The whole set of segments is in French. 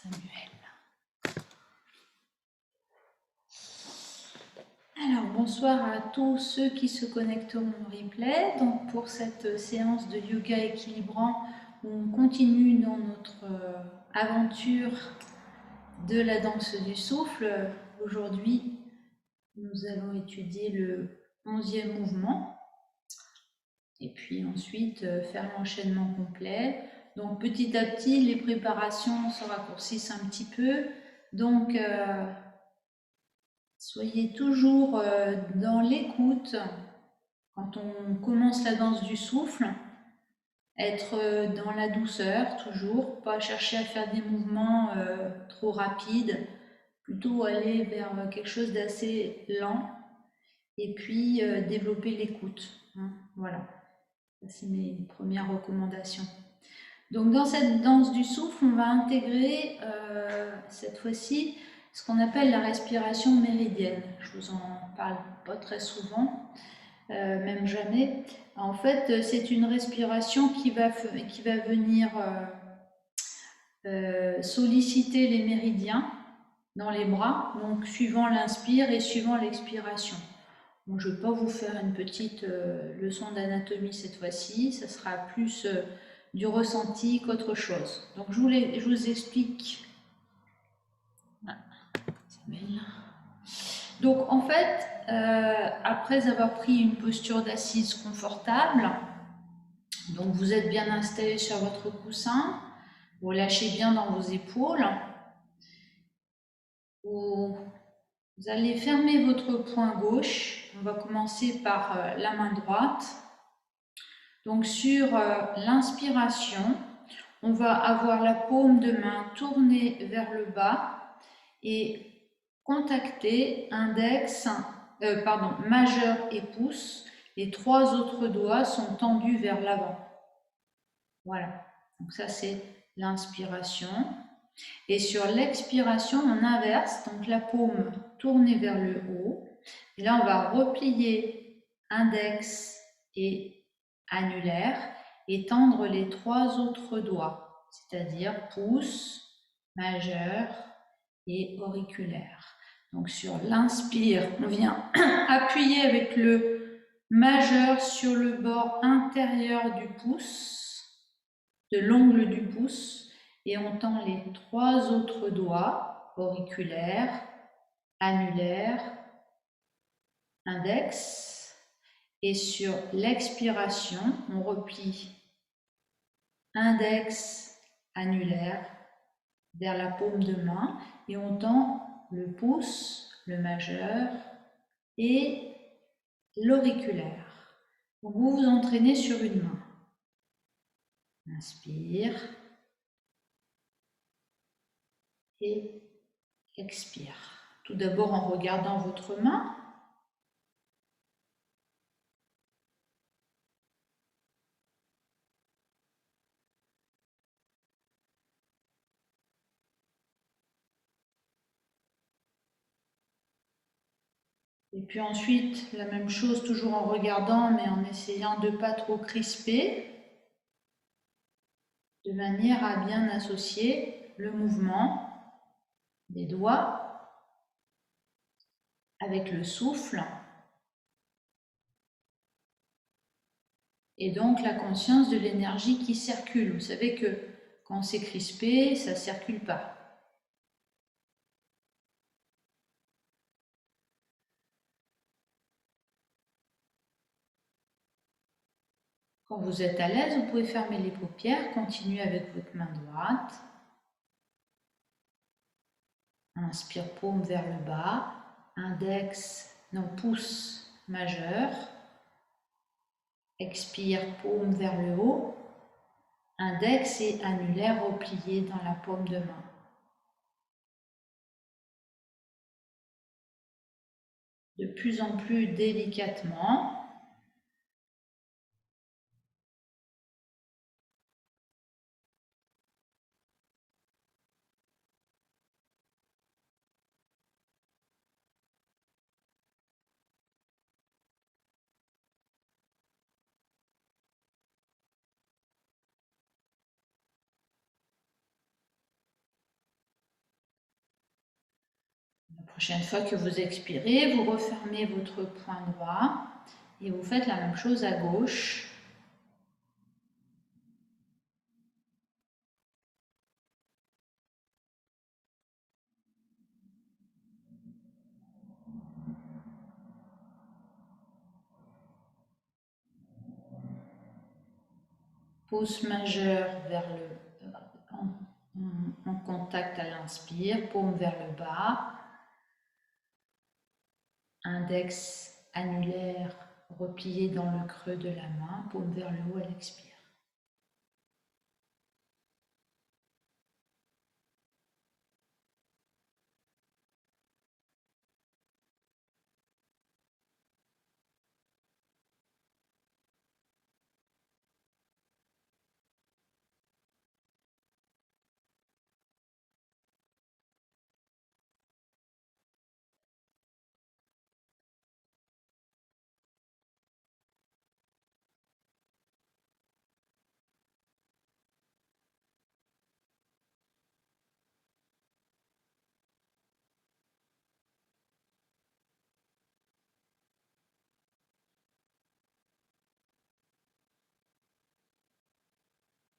Samuel. Alors, bonsoir à tous ceux qui se connecteront en replay. Donc, pour cette séance de yoga équilibrant, on continue dans notre aventure de la danse du souffle. Aujourd'hui, nous allons étudier le 11e mouvement et puis ensuite faire l'enchaînement complet. Donc, petit à petit, les préparations se raccourcissent un petit peu. Donc, soyez toujours dans l'écoute quand on commence la danse du souffle, être dans la douceur toujours, pas chercher à faire des mouvements trop rapides, plutôt aller vers quelque chose d'assez lent et puis développer l'écoute. Voilà, c'est mes premières recommandations. Donc dans cette danse du souffle, on va intégrer cette fois-ci ce qu'on appelle la respiration méridienne. Je vous en parle pas très souvent, même jamais. En fait, c'est une respiration qui va venir solliciter les méridiens dans les bras, donc suivant l'inspire et suivant l'expiration. Bon, je ne vais pas vous faire une petite leçon d'anatomie cette fois-ci, ça sera plus du ressenti qu'autre chose. Donc je vous explique. Donc en fait, après avoir pris une posture d'assise confortable, donc vous êtes bien installé sur votre coussin, vous lâchez bien dans vos épaules, vous allez fermer votre poing gauche, on va commencer par la main droite. Donc sur l'inspiration, on va avoir la paume de main tournée vers le bas et contacter majeur et pouce. Les trois autres doigts sont tendus vers l'avant. Voilà, donc ça c'est l'inspiration. Et sur l'expiration, on inverse, donc la paume tournée vers le haut. Et là, on va replier index et annulaire et tendre les trois autres doigts, c'est-à-dire pouce, majeur et auriculaire. Donc sur l'inspire, on vient appuyer avec le majeur sur le bord intérieur du pouce, de l'ongle du pouce, et on tend les trois autres doigts, auriculaire, annulaire, index, et sur l'expiration, on replie index, annulaire vers la paume de main et on tend le pouce, le majeur et l'auriculaire. Vous vous entraînez sur une main. Inspire et expire. Tout d'abord en regardant votre main. Et puis ensuite, la même chose, toujours en regardant, mais en essayant de ne pas trop crisper, de manière à bien associer le mouvement des doigts avec le souffle et donc la conscience de l'énergie qui circule. Vous savez que quand c'est crispé, ça ne circule pas. Quand vous êtes à l'aise, vous pouvez fermer les paupières, continuer avec votre main droite. Inspire, paume vers le bas, pouce majeur. Expire, paume vers le haut, index et annulaire repliés dans la paume de main. De plus en plus délicatement. Prochaine fois que vous expirez, vous refermez votre poing droit et vous faites la même chose à gauche. Pouce majeur vers en contact à l'inspire, paume vers le bas. Index annulaire replié dans le creux de la main, paume vers le haut à l'expire.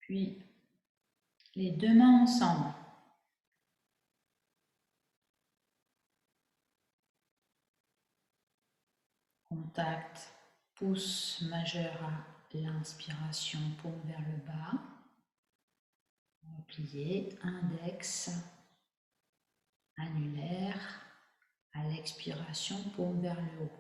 Puis les deux mains ensemble. Contact, pouce majeur à l'inspiration, paume vers le bas. Replié, index annulaire à l'expiration, paume vers le haut.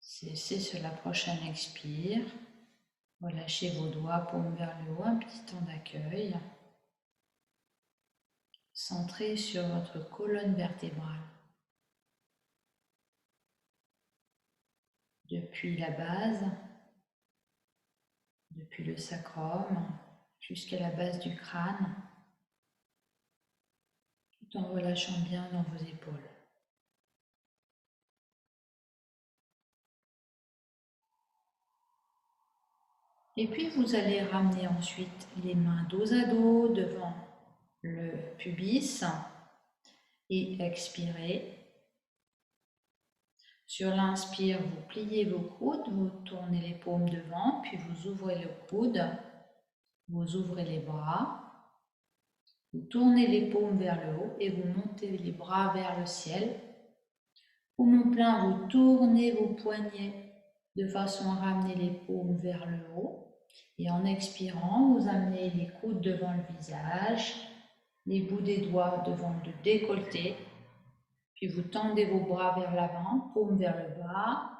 Cessez sur la prochaine expire. Relâchez vos doigts, paume vers le haut, un petit temps d'accueil. Centrez sur votre colonne vertébrale. Depuis la base, depuis le sacrum, jusqu'à la base du crâne, tout en relâchant bien dans vos épaules. Et puis vous allez ramener ensuite les mains dos à dos devant le pubis et expirer. Sur l'inspire, vous pliez vos coudes, vous tournez les paumes devant, puis vous ouvrez le coude, vous ouvrez les bras, vous tournez les paumes vers le haut et vous montez les bras vers le ciel. Poumon plein, vous tournez vos poignets de façon à ramener les paumes vers le haut. Et en expirant, vous amenez les coudes devant le visage, les bouts des doigts devant le décolleté. Puis vous tendez vos bras vers l'avant, paume vers le bas,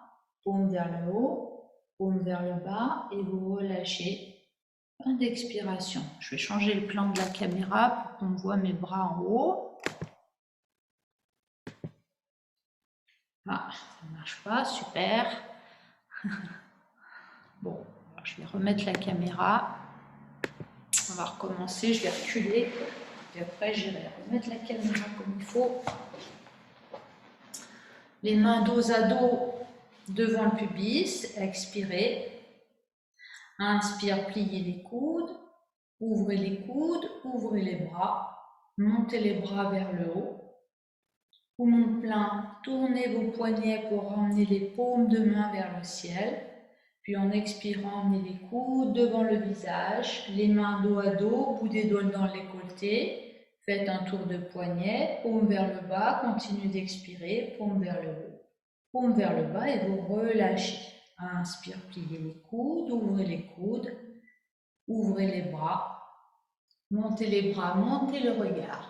paume vers le haut, paume vers le bas et vous relâchez. Fin d'expiration. Je vais changer le plan de la caméra pour qu'on voit mes bras en haut. Ah, ça ne marche pas, super. Bon, alors je vais remettre la caméra. On va recommencer, je vais reculer. Et après, j'irai remettre la caméra comme il faut. Les mains dos à dos devant le pubis, expirez. Inspire, pliez les coudes, ouvrez les coudes, ouvrez les bras, montez les bras vers le haut. Poumon plein, tournez vos poignets pour ramener les paumes de main vers le ciel. Puis en expirant, emmenez les coudes devant le visage, les mains dos à dos, bout des doigts dans le décolleté. Faites un tour de poignet, paume vers le bas, continuez d'expirer, paume vers le haut, paume vers le bas et vous relâchez. Inspire, pliez les coudes, ouvrez les coudes, ouvrez les bras, montez les bras, montez le regard.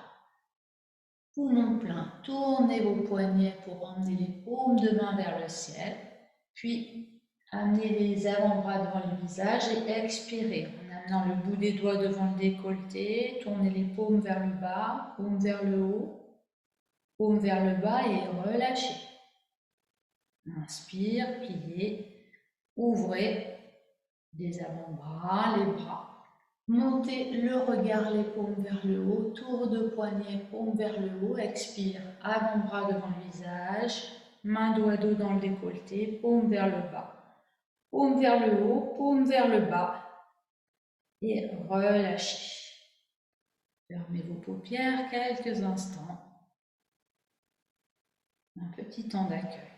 Poumon plein, tournez vos poignets pour emmener les paumes de main vers le ciel, puis amenez les avant-bras devant le visage et expirez en amenant le bout des doigts devant le décolleté, tournez les paumes vers le bas, paumes vers le haut, paumes vers le bas et relâchez. Inspire, pliez, ouvrez les avant-bras, les bras. Montez le regard, les paumes vers le haut, tour de poignet, paume vers le haut, expire, avant-bras devant le visage, main dos à dos dans le décolleté, paume vers le bas, paume vers le haut, paume vers le bas et relâchez. Fermez vos paupières quelques instants, un petit temps d'accueil.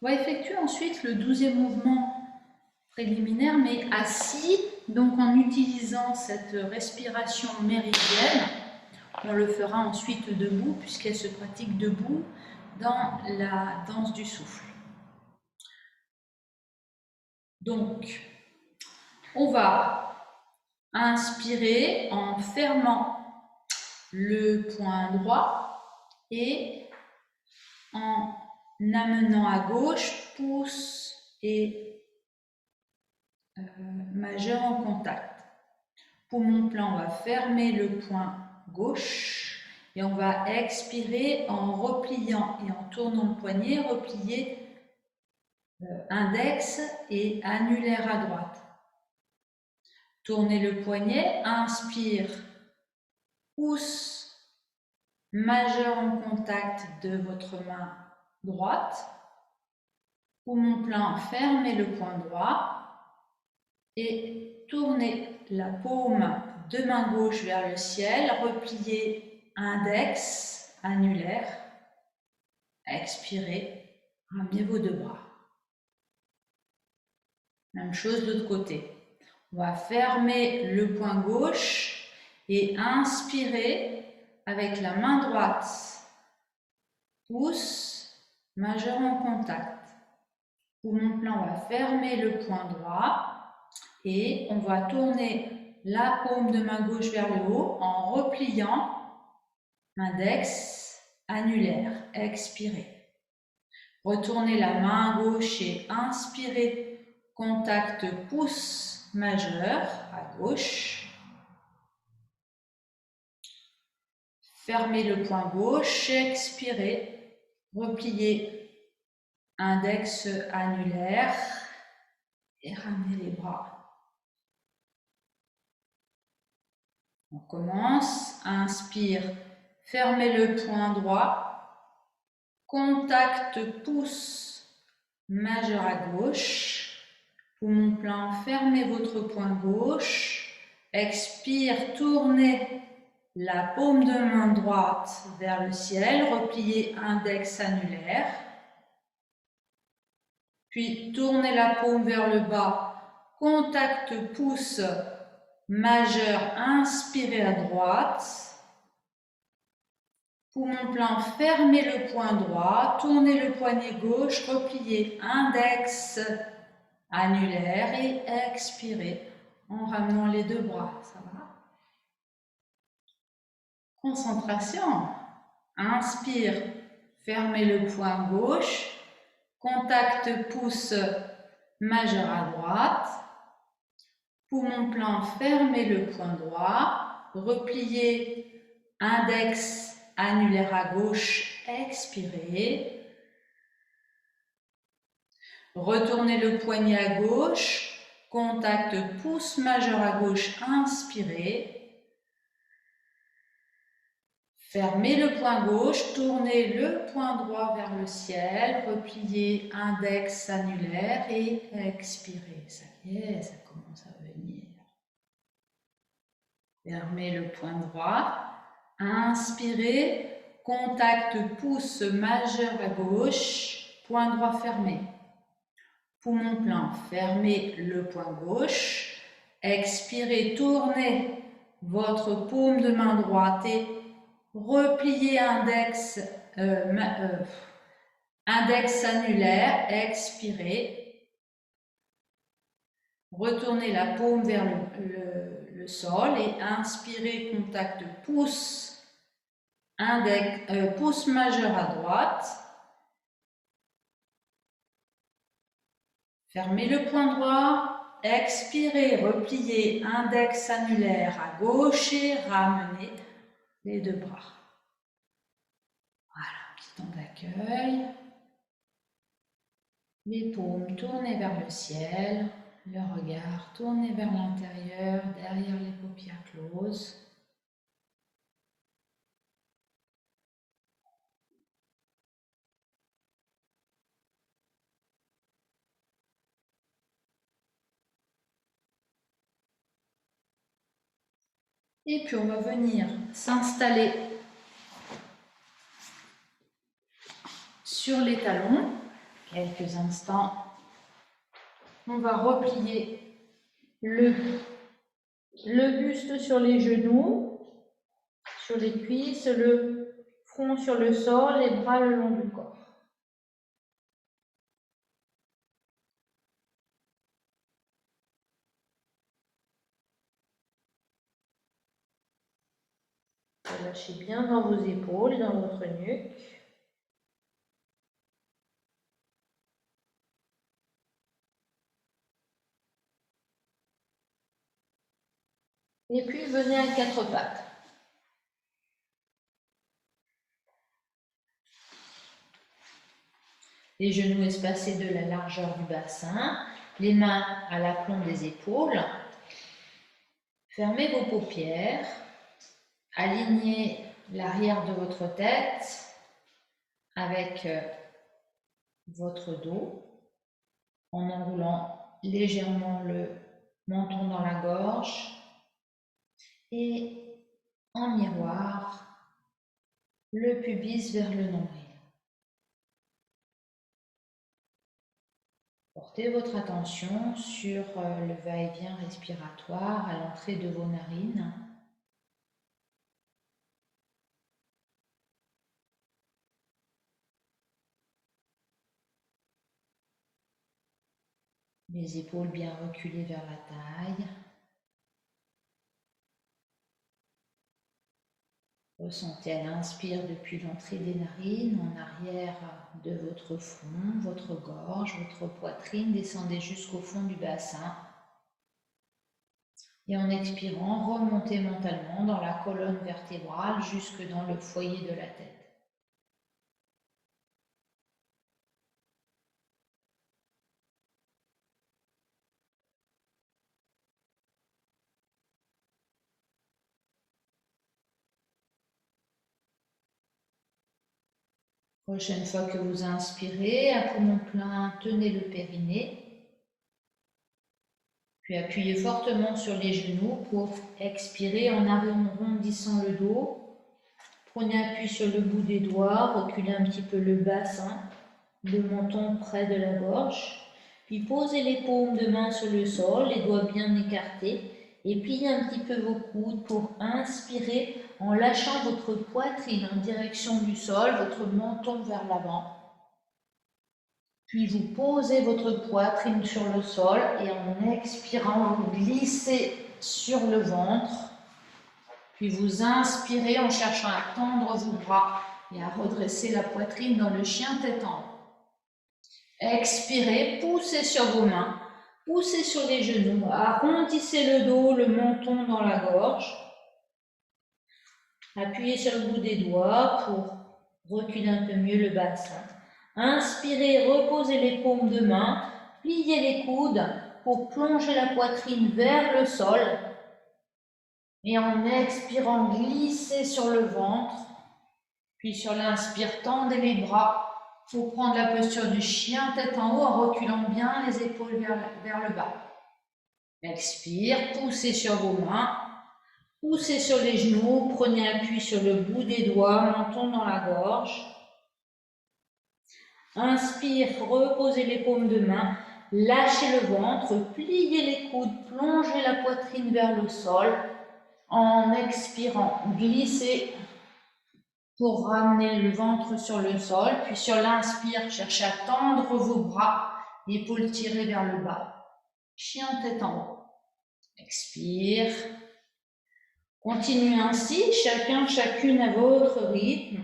On va effectuer ensuite le 12e mouvement préliminaire, mais assis, donc en utilisant cette respiration méridienne. On le fera ensuite debout, puisqu'elle se pratique debout dans la danse du souffle. Donc, on va inspirer en fermant le poing droit et en amenant à gauche, pouce et majeur en contact. Poumon plein, on va fermer le poing gauche et on va expirer en repliant et en tournant le poignet, replier index et annulaire à droite. Tournez le poignet, inspire, pouce majeur en contact de votre main droite. Poumon plein, fermez le poing droit et tournez la paume de main gauche vers le ciel, repliez index, annulaire, expirez, ramenez vos deux bras. Même chose de l'autre côté. On va fermer le poing gauche et inspirer avec la main droite. Pouce majeur en contact. Poumon plein, on va fermer le poing droit et on va tourner la paume de main gauche vers le haut en repliant index, annulaire, expirez. Retournez la main gauche et inspirez, contact pouce majeur à gauche. Fermez le poing gauche, expirez, repliez index annulaire et ramenez les bras. On commence, inspire, fermez le poing droit, contact pouce majeur à gauche, poumon plein, fermez votre poing gauche, expire, tournez la paume de main droite vers le ciel, repliez index annulaire, puis tournez la paume vers le bas, contact pouce majeur, inspirez à droite, poumon plein, fermez le poing droit, tournez le poignet gauche, repliez index annulaire et expirez en ramenant les deux bras. Ça va? Concentration. Inspire, fermez le poing gauche, contact pouce majeur à droite, poumon plein, fermez le poing droit, repliez index annulaire à gauche, expirez. Retournez le poignet à gauche, contact pouce majeur à gauche, inspirez. Fermez le poing gauche, tournez le poing droit vers le ciel, repliez index annulaire et expirez. y est, ça commence à venir. Fermez le poing droit. Inspirez. Contact pouce majeur à gauche. Poing droit fermé. Poumon plein. Fermez le poing gauche. Expirez. Tournez votre paume de main droite et repliez index, index annulaire. Expirez. Retournez la paume vers le sol et inspirez, contact pouce, pouce majeur à droite. Fermez le poing droit, expirez, repliez, index annulaire à gauche et ramenez les deux bras. Voilà, petit temps d'accueil. Les paumes tournées vers le ciel. Le regard tourné vers l'intérieur, derrière les paupières closes. Et puis on va venir s'installer sur les talons. Quelques instants. On va replier le buste sur les genoux, sur les cuisses, le front sur le sol, les bras le long du corps. Relâchez bien dans vos épaules, dans votre nuque. Et puis venez à quatre pattes. Les genoux espacés de la largeur du bassin, les mains à l'aplomb des épaules. Fermez vos paupières, alignez l'arrière de votre tête avec votre dos en enroulant légèrement le menton dans la gorge et en miroir le pubis vers le nombril. Portez votre attention sur le va-et-vient respiratoire à l'entrée de vos narines. Les épaules bien reculées vers la taille. Ressentez à l'inspire depuis l'entrée des narines, en arrière de votre front, votre gorge, votre poitrine. Descendez jusqu'au fond du bassin. Et en expirant, remontez mentalement dans la colonne vertébrale jusque dans le foyer de la tête. Prochaine fois que vous inspirez, à poumon plein, tenez le périnée. Puis appuyez fortement sur les genoux pour expirer en arrondissant le dos. Prenez appui sur le bout des doigts, reculez un petit peu le bassin, le menton près de la gorge. Puis posez les paumes de main sur le sol, les doigts bien écartés. Et pliez un petit peu vos coudes pour inspirer en lâchant votre poitrine en direction du sol, votre menton vers l'avant. Puis vous posez votre poitrine sur le sol et en expirant, vous glissez sur le ventre. Puis vous inspirez en cherchant à tendre vos bras et à redresser la poitrine dans le chien tête en haut. Expirez, poussez sur vos mains. Poussez sur les genoux, arrondissez le dos, le menton dans la gorge. Appuyez sur le bout des doigts pour reculer un peu mieux le bassin. Inspirez, reposez les paumes de main, pliez les coudes pour plonger la poitrine vers le sol. Et en expirant, glissez sur le ventre. Puis sur l'inspire, tendez les bras pour prendre la posture du chien tête en haut en reculant bien les épaules vers le bas. Expire, poussez sur vos mains, poussez sur les genoux, prenez appui sur le bout des doigts, menton dans la gorge. Inspire, reposez les paumes de main, lâchez le ventre, pliez les coudes, plongez la poitrine vers le sol. En expirant, glissez pour ramener le ventre sur le sol. Puis sur l'inspire, cherchez à tendre vos bras, épaules tirées vers le bas. Chien tête en haut. Expire. Continuez ainsi, chacun, chacune à votre rythme.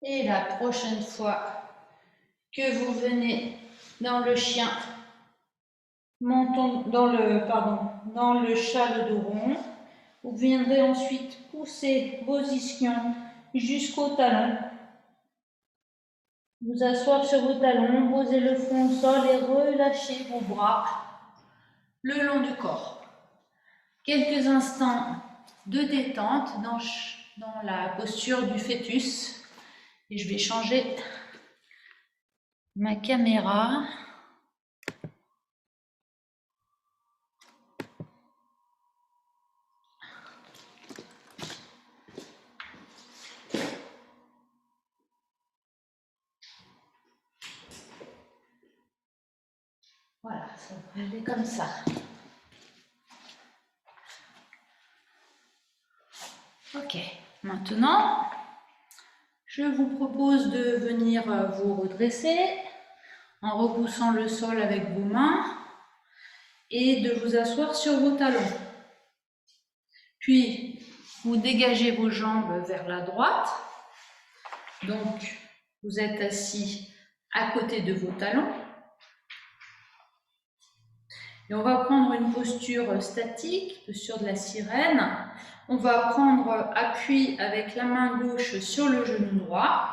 Et la prochaine fois que vous venez dans le chien, menton dans le chat le dos rond, vous viendrez ensuite pousser vos ischions jusqu'au talon. Vous asseoir sur vos talons, poser le front au sol et relâcher vos bras le long du corps. Quelques instants de détente dans la posture du fœtus. Et je vais changer ma caméra. Voilà, ça va aller comme ça. Ok, maintenant, je vous propose de venir vous redresser en repoussant le sol avec vos mains et de vous asseoir sur vos talons. Puis, vous dégagez vos jambes vers la droite. Donc, vous êtes assis à côté de vos talons. Et on va prendre une posture statique, posture de la sirène. On va prendre appui avec la main gauche sur le genou droit.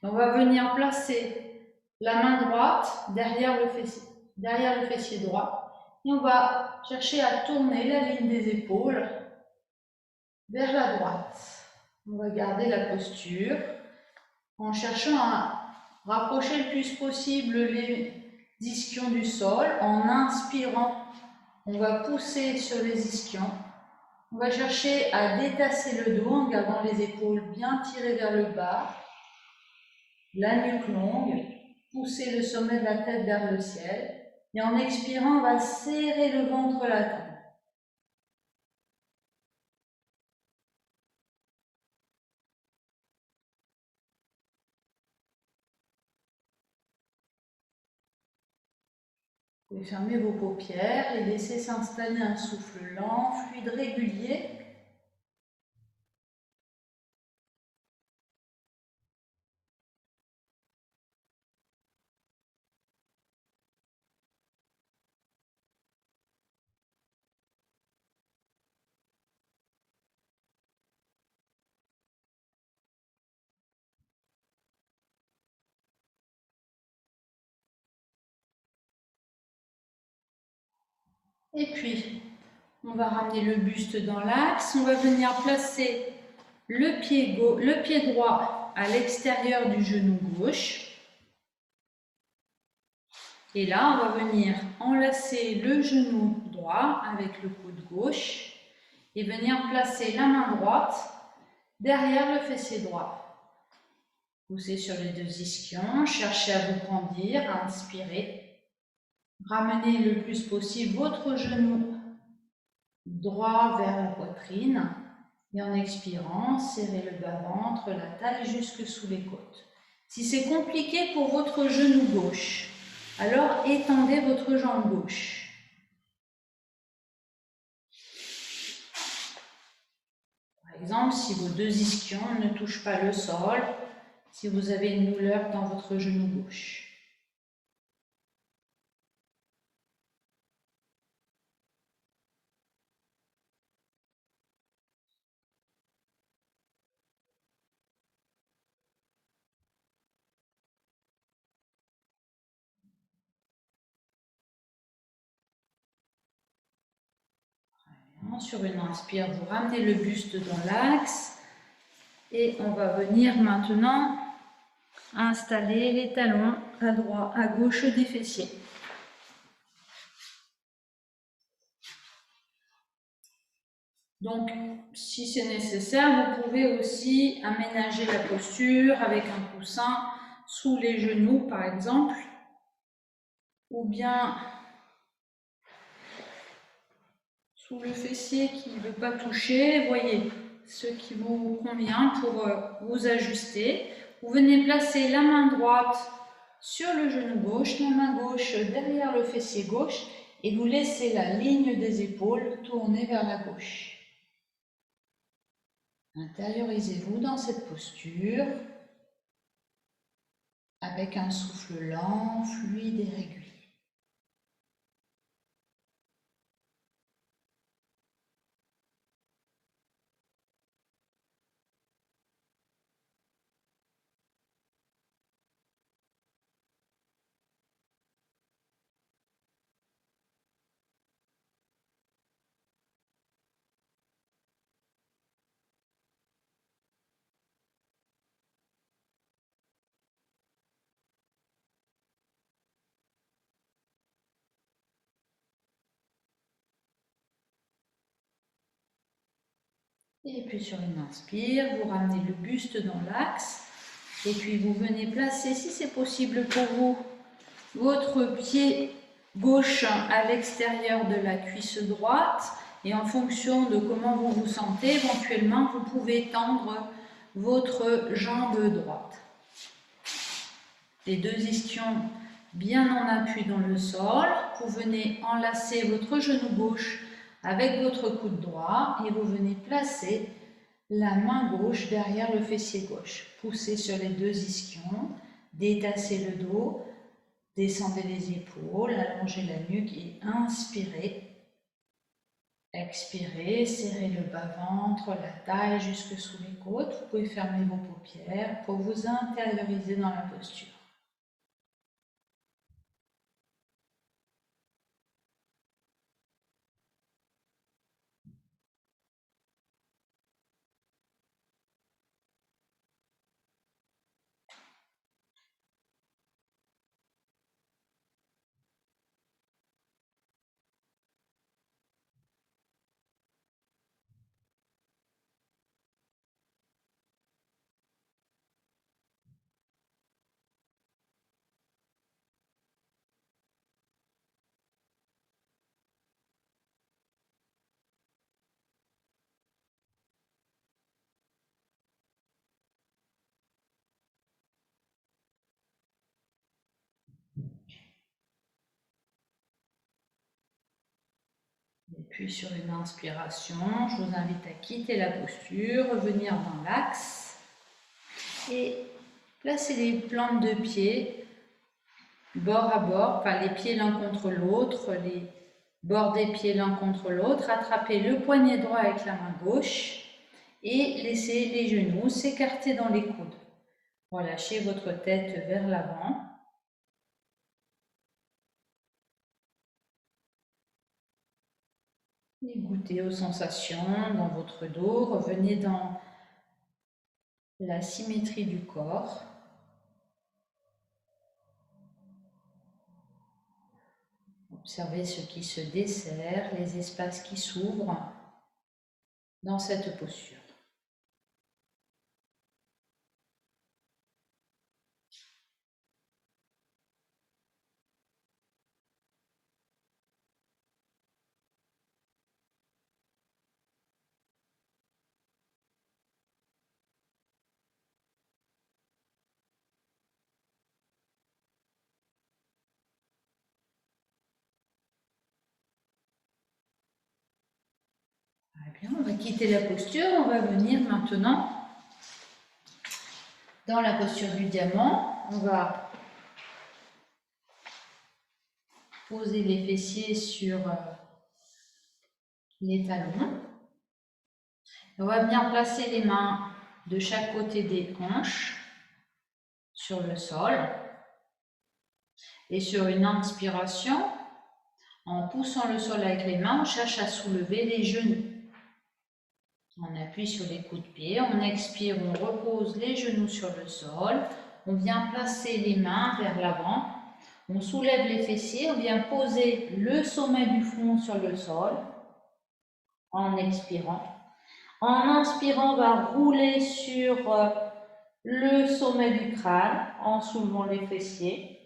Et on va venir placer la main droite derrière le fessier droit. Et on va chercher à tourner la ligne des épaules vers la droite. On va garder la posture en cherchant à rapprocher le plus possible les ischions du sol. En inspirant, on va pousser sur les ischions. On va chercher à détasser le dos en gardant les épaules bien tirées vers le bas, la nuque longue, pousser le sommet de la tête vers le ciel. Et en expirant, on va serrer le ventre latent. Vous pouvez fermer vos paupières et laisser s'installer un souffle lent, fluide, régulier. Et puis, on va ramener le buste dans l'axe. On va venir placer le pied droit à l'extérieur du genou gauche. Et là, on va venir enlacer le genou droit avec le coude gauche et venir placer la main droite derrière le fessier droit. Poussez sur les deux ischions, cherchez à vous grandir, à inspirer. Ramenez le plus possible votre genou droit vers la poitrine et en expirant, serrez le bas-ventre, la taille jusque sous les côtes. Si c'est compliqué pour votre genou gauche, alors étendez votre jambe gauche. Par exemple, si vos deux ischions ne touchent pas le sol, si vous avez une douleur dans votre genou gauche. Sur une inspire, vous ramenez le buste dans l'axe et on va venir maintenant installer les talons à droite, à gauche des fessiers. Donc, si c'est nécessaire, vous pouvez aussi aménager la posture avec un coussin sous les genoux, par exemple, ou bien sous le fessier qui ne veut pas toucher. Voyez ce qui vous convient pour vous ajuster. Vous venez placer la main droite sur le genou gauche, la main gauche derrière le fessier gauche et vous laissez la ligne des épaules tourner vers la gauche. Intériorisez-vous dans cette posture avec un souffle lent, fluide et régulier. Et puis sur une inspire, vous ramenez le buste dans l'axe. Et puis vous venez placer, si c'est possible pour vous, votre pied gauche à l'extérieur de la cuisse droite. Et en fonction de comment vous vous sentez, éventuellement, vous pouvez tendre votre jambe droite. Les deux ischions bien en appui dans le sol. Vous venez enlacer votre genou gauche avec votre coude droit et vous venez placer la main gauche derrière le fessier gauche. Poussez sur les deux ischions, détassez le dos, descendez les épaules, allongez la nuque et inspirez. Expirez, serrez le bas-ventre, la taille jusque sous les côtes. Vous pouvez fermer vos paupières pour vous intérioriser dans la posture. Et puis sur une inspiration, je vous invite à quitter la posture, revenir dans l'axe et placer les plantes de pied bord à bord, enfin les pieds l'un contre l'autre, les bords des pieds l'un contre l'autre. Attrapez le poignet droit avec la main gauche et laissez les genoux s'écarter dans les coudes. Relâchez votre tête vers l'avant. Et goûtez aux sensations dans votre dos. Revenez dans la symétrie du corps. Observez ce qui se desserre, les espaces qui s'ouvrent dans cette posture. Très bien, On va quitter la posture, on va venir maintenant dans la posture du diamant. On va poser les fessiers sur les talons. On va bien placer les mains de chaque côté des hanches sur le sol. Et sur une inspiration, en poussant le sol avec les mains, on cherche à soulever les genoux. On appuie sur les coups de pied, on expire, on repose les genoux sur le sol. On vient placer les mains vers l'avant. On soulève les fessiers, on vient poser le sommet du front sur le sol en expirant. En inspirant, on va rouler sur le sommet du crâne en soulevant les fessiers.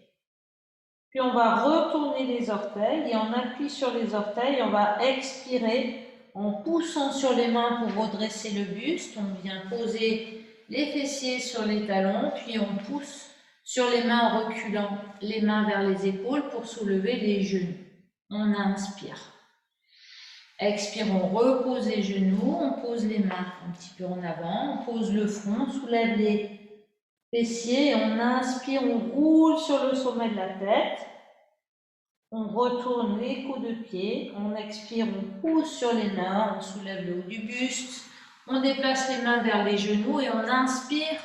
Puis on va retourner les orteils et on appuie sur les orteils. On va expirer en poussant sur les mains pour redresser le buste. On vient poser les fessiers sur les talons, puis on pousse sur les mains en reculant les mains vers les épaules pour soulever les genoux. On inspire. Expire, on repose les genoux, on pose les mains un petit peu en avant, on pose le front, on soulève les fessiers, on inspire, on roule sur le sommet de la tête, on retourne les coups de pied, on expire, on pousse sur les mains, on soulève le haut du buste, on déplace les mains vers les genoux et on inspire,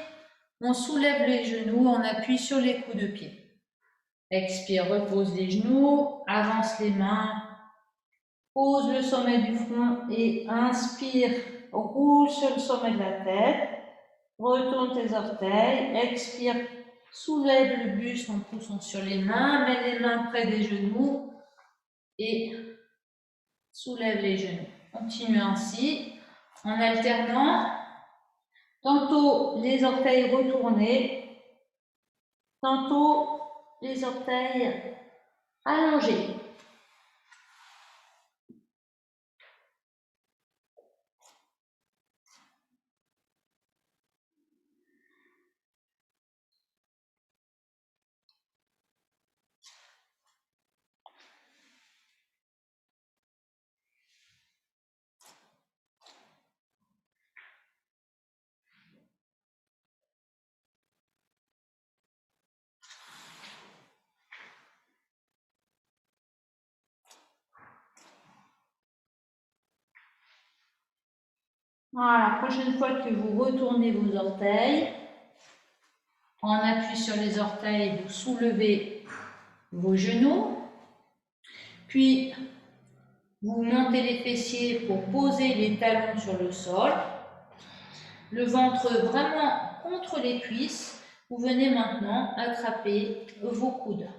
on soulève les genoux, on appuie sur les coups de pied. Expire, repose les genoux, avance les mains, pose le sommet du front et inspire, roule sur le sommet de la tête, retourne tes orteils, expire, soulève le buste en poussant sur les mains, mets les mains près des genoux et soulève les genoux. Continue ainsi en alternant, tantôt les orteils retournés, tantôt les orteils allongés. Voilà, la prochaine fois que vous retournez vos orteils, en appui sur les orteils, vous soulevez vos genoux, puis vous montez les fessiers pour poser les talons sur le sol, le ventre vraiment contre les cuisses. Vous venez maintenant attraper vos coudes.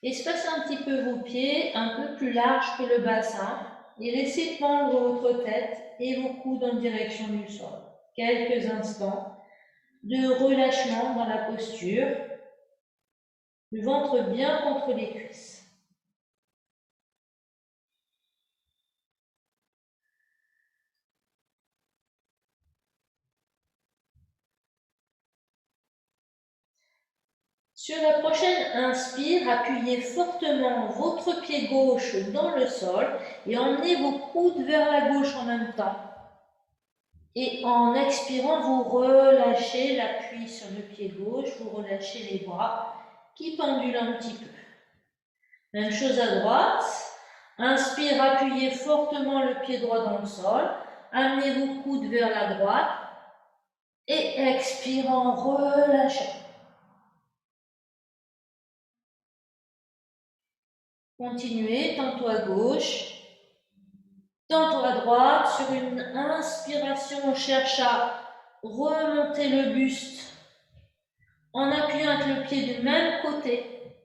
Espacez un petit peu vos pieds, un peu plus larges que le bassin, et laissez pendre votre tête et vos coudes en direction du sol. Quelques instants de relâchement dans la posture, le ventre bien contre les cuisses. Sur la prochaine inspire, appuyez fortement votre pied gauche dans le sol et emmenez vos coudes vers la gauche en même temps. Et en expirant, vous relâchez l'appui sur le pied gauche, vous relâchez les bras qui pendulent un petit peu. Même chose à droite. Inspire, appuyez fortement le pied droit dans le sol. Amenez vos coudes vers la droite. Et expirant, relâchez. Continuez, tantôt à gauche, tantôt à droite. Sur une inspiration, on cherche à remonter le buste en appuyant avec le pied du même côté.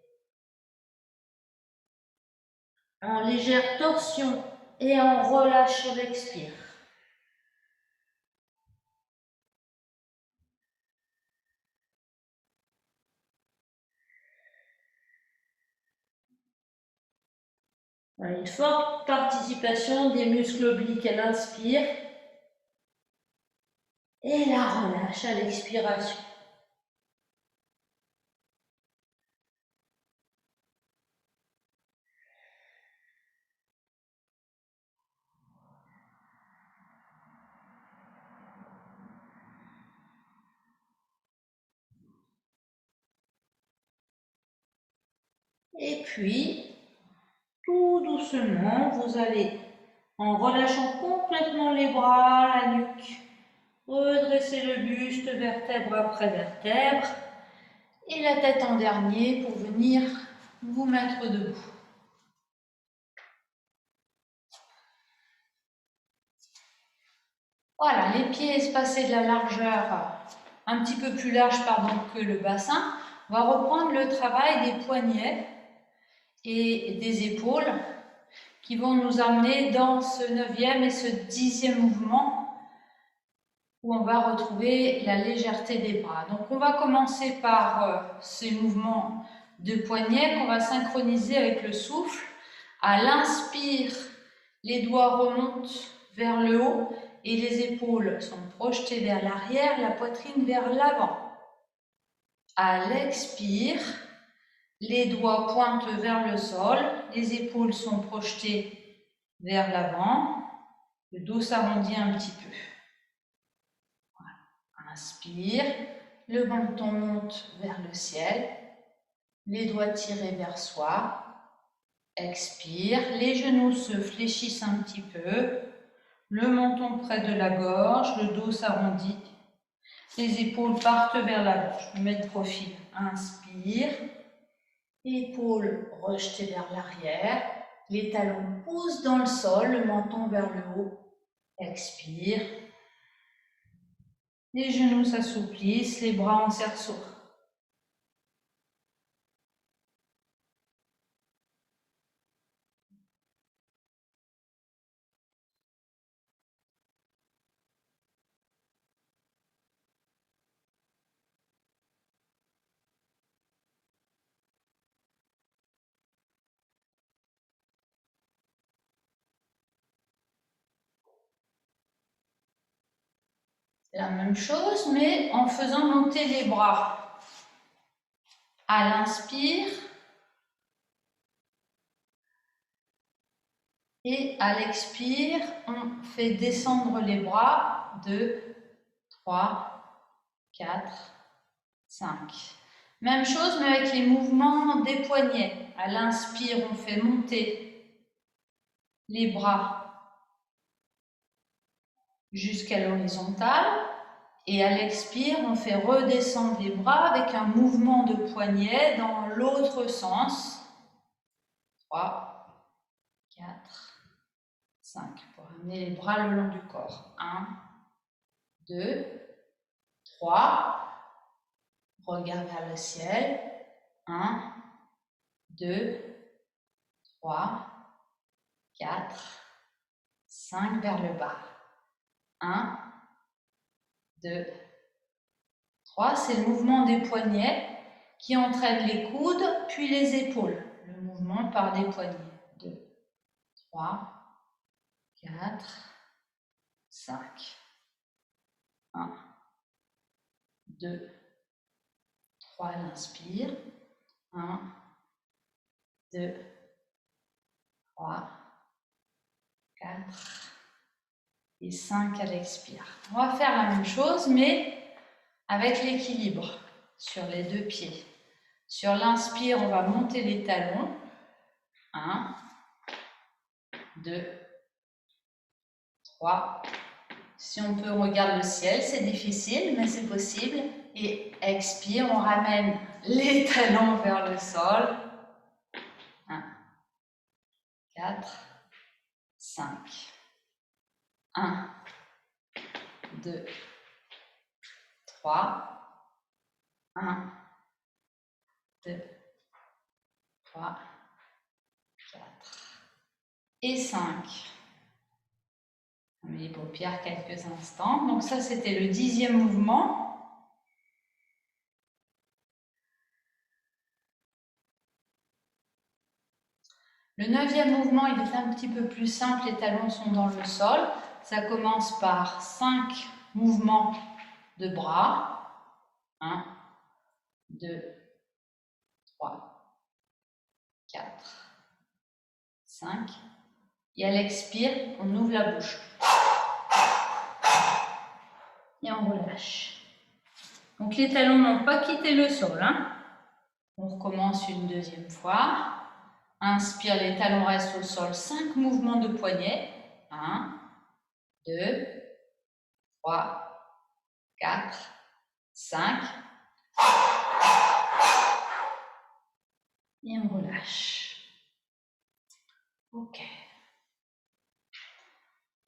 En légère torsion et en relâche sur l'expire. Une forte participation des muscles obliques à l'inspire et la relâche à l'expiration. Et puis, tout doucement, vous allez, en relâchant complètement les bras, la nuque, redresser le buste vertèbre après vertèbre et la tête en dernier pour venir vous mettre debout. Voilà, les pieds espacés de la largeur, un petit peu plus large que le bassin. On va reprendre le travail des poignets et des épaules qui vont nous amener dans ce 9e et ce 10e mouvement où on va retrouver la légèreté des bras. Donc on va commencer par ces mouvements de poignets qu'on va synchroniser avec le souffle. À l'inspire, les doigts remontent vers le haut et les épaules sont projetées vers l'arrière, la poitrine vers l'avant. À l'expire, les doigts pointent vers le sol, les épaules sont projetées vers l'avant, le dos s'arrondit un petit peu. Voilà. Inspire, le menton monte vers le ciel, les doigts tirés vers soi. Expire, les genoux se fléchissent un petit peu, le menton près de la gorge, le dos s'arrondit, les épaules partent vers l'avant. Je me mets de profil. Inspire, épaules rejetées vers l'arrière, les talons poussent dans le sol, le menton vers le haut. Expire, les genoux s'assouplissent, les bras en cerceau. La même chose, mais en faisant monter les bras. À l'inspire et à l'expire, on fait descendre les bras. 2, 3, 4, 5. Même chose, mais avec les mouvements des poignets. À l'inspire, on fait monter les bras jusqu'à l'horizontale. Et à l'expire, on fait redescendre les bras avec un mouvement de poignet dans l'autre sens. 3, 4, 5. Pour amener les bras le long du corps. 1, 2, 3. Regard vers le ciel. 1, 2, 3, 4, 5 vers le bas. 1, 2, 3. C'est le mouvement des poignets qui entraîne les coudes puis les épaules. Le mouvement par des poignets. 2, 3, 4, 5. 1, 2, 3. L'inspire. 1, 2, 3, 4 et 5 à l'expire. On va faire la même chose, mais avec l'équilibre sur les deux pieds. Sur l'inspire, on va monter les talons. 1, 2, 3. Si on peut, on regarde le ciel. C'est difficile, mais c'est possible. Et expire, on ramène les talons vers le sol. 1, 4, 5. 1, 2, 3. 1, 2, 3, 4 et 5. On met les paupières quelques instants. Donc ça, c'était le 10e mouvement. Le 9e mouvement, il est un petit peu plus simple. Les talons sont dans le sol. Ça commence par 5 mouvements de bras. 1, 2, 3, 4, 5. Et à l'expire, on ouvre la bouche. Et on relâche. Donc les talons n'ont pas quitté le sol. On recommence une deuxième fois. Inspire, les talons restent au sol. 5 mouvements de poignet. 1, 2, 3, 4, 5. Et on relâche. Ok.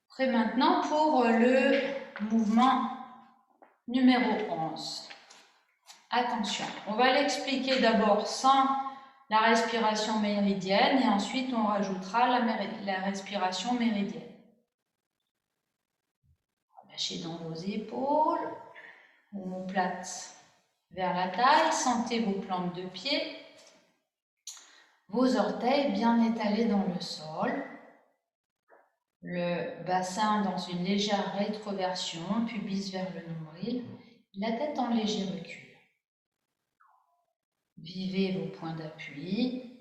Prêt maintenant pour le mouvement numéro 11. Attention, on va l'expliquer d'abord sans la respiration méridienne et ensuite on rajoutera la respiration méridienne. Relâchez dans vos épaules, omoplate vers la taille, sentez vos plantes de pied, vos orteils bien étalés dans le sol, le bassin dans une légère rétroversion, pubis vers le nombril, la tête en léger recul. Vivez vos points d'appui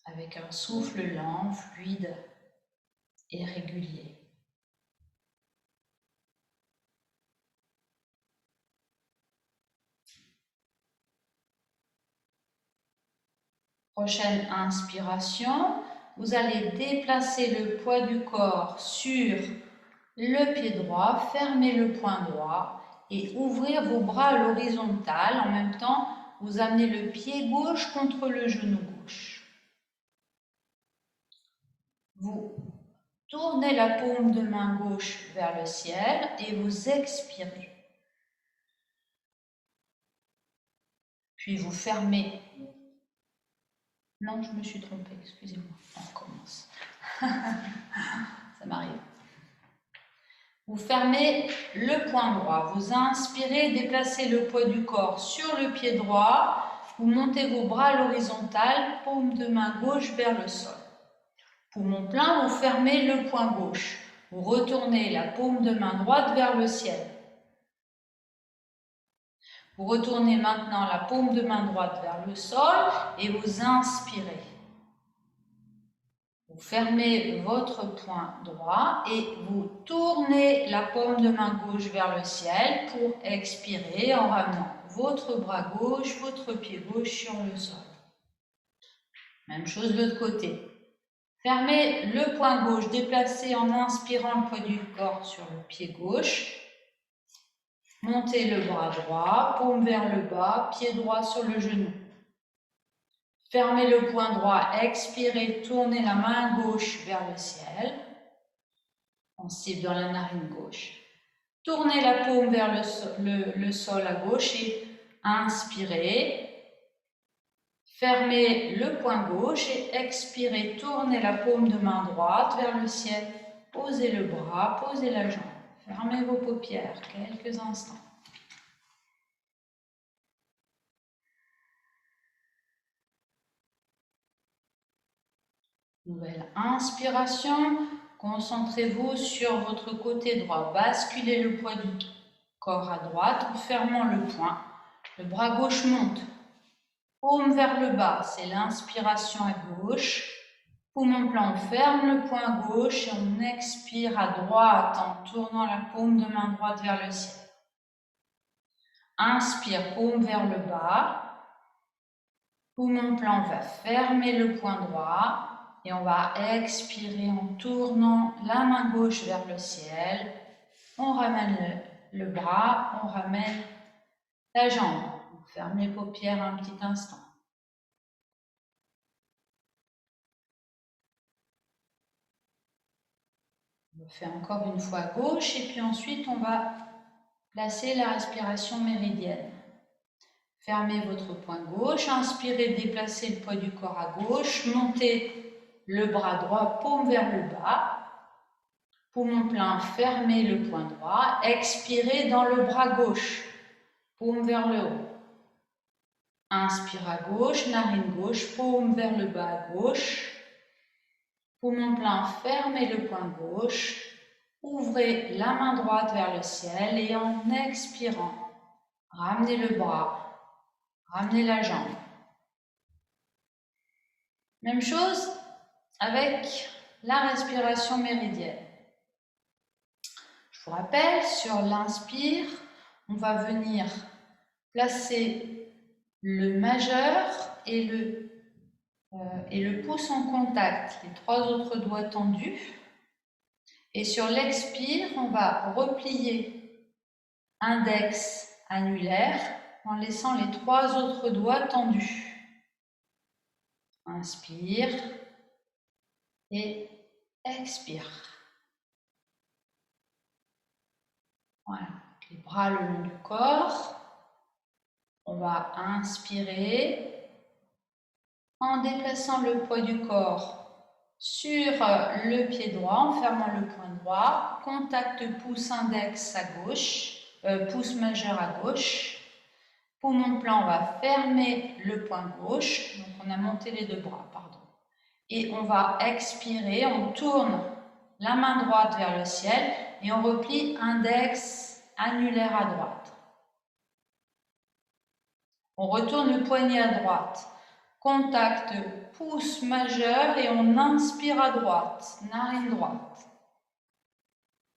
avec un souffle lent, fluide et régulier. Prochaine inspiration, vous allez déplacer le poids du corps sur le pied droit, fermez le poing droit et ouvrez vos bras à l'horizontale. En même temps, vous amenez le pied gauche contre le genou gauche. Vous tournez la paume de main gauche vers le ciel et vous expirez. Puis vous fermez. Non, je me suis trompée, excusez-moi. On recommence. Ça m'arrive. Vous fermez le poing droit. Vous inspirez, déplacez le poids du corps sur le pied droit. Vous montez vos bras à l'horizontale, paume de main gauche vers le sol. Poumon plein, vous fermez le poing gauche. Vous retournez la paume de main droite vers le ciel. Vous retournez maintenant la paume de main droite vers le sol et vous inspirez. Vous fermez votre poing droit et vous tournez la paume de main gauche vers le ciel pour expirer en ramenant votre bras gauche, votre pied gauche sur le sol. Même chose de l'autre côté. Fermez le poing gauche, déplacez en inspirant le poids du corps sur le pied gauche. Montez le bras droit, paume vers le bas, pied droit sur le genou. Fermez le poing droit, expirez, tournez la main gauche vers le ciel. On cible dans la narine gauche. Tournez la paume vers le sol à gauche et inspirez. Fermez le poing gauche et expirez, tournez la paume de main droite vers le ciel. Posez le bras, posez la jambe. Fermez vos paupières quelques instants. Nouvelle inspiration. Concentrez-vous sur votre côté droit. Basculez le poids du corps à droite en fermant le poing. Le bras gauche monte. Paume vers le bas, c'est l'inspiration à gauche. Poumon plein, on ferme le poing gauche et on expire à droite en tournant la paume de main droite vers le ciel. Inspire, paume vers le bas. Poumon plein, on va fermer le poing droit et on va expirer en tournant la main gauche vers le ciel. On ramène le bras, on ramène la jambe. On ferme les paupières un petit instant. On fait encore une fois à gauche et puis ensuite on va placer la respiration méridienne. Fermez votre poing gauche, inspirez, déplacez le poids du corps à gauche, montez le bras droit, paume vers le bas. Poumon plein, fermez le poing droit, expirez dans le bras gauche, paume vers le haut. Inspire à gauche, narine gauche, paume vers le bas à gauche. Poumon plein, fermez le poing gauche. Ouvrez la main droite vers le ciel et en expirant, ramenez le bras, ramenez la jambe. Même chose avec la respiration méridienne. Je vous rappelle, sur l'inspire, on va venir placer le majeur et le pouce en contact, les 3 autres doigts tendus. Et sur l'expire, on va replier index, annulaire, en laissant les 3 autres doigts tendus. Inspire et expire. Voilà, les bras le long du corps. On va inspirer en déplaçant le poids du corps sur le pied droit, en fermant le poing droit. Contact pouce index à gauche, pouce majeur à gauche. Poumon plein, on va fermer le poing gauche. Donc on a monté les 2 bras, pardon. Et on va expirer, on tourne la main droite vers le ciel et on replie index, annulaire à droite. On retourne le poignet à droite. Contact pouce majeur et on inspire à droite, narine droite.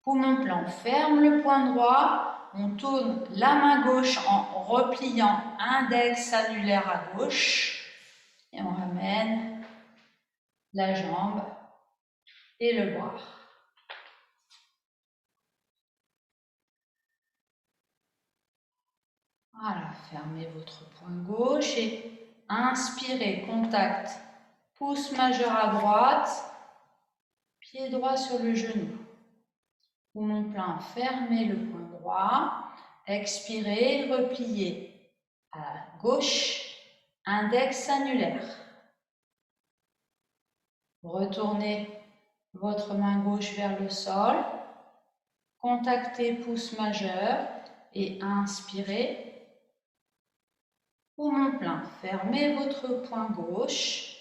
Poumon plein, on ferme le poing droit, on tourne la main gauche en repliant index annulaire à gauche et on ramène la jambe et le bras. Voilà, fermez votre poing gauche et inspirez, contact pouce majeur à droite, pied droit sur le genou. Poumon plein, fermez le poing droit, expirez, repliez à gauche, index annulaire. Retournez votre main gauche vers le sol, contactez pouce majeur et inspirez. Poumon plein, fermez votre poing gauche,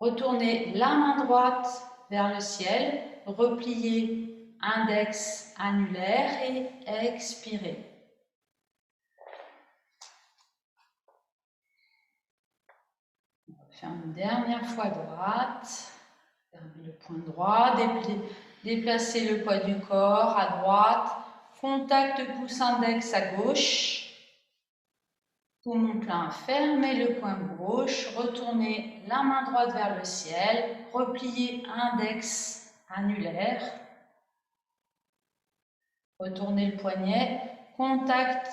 retournez la main droite vers le ciel, repliez index annulaire et expirez. On va faire une dernière fois droite. Fermez le poing droit, déplacez le poids du corps à droite, contact pouce index à gauche. Poumon plein, fermez le poing gauche, retournez la main droite vers le ciel, repliez index annulaire. Retournez le poignet, contact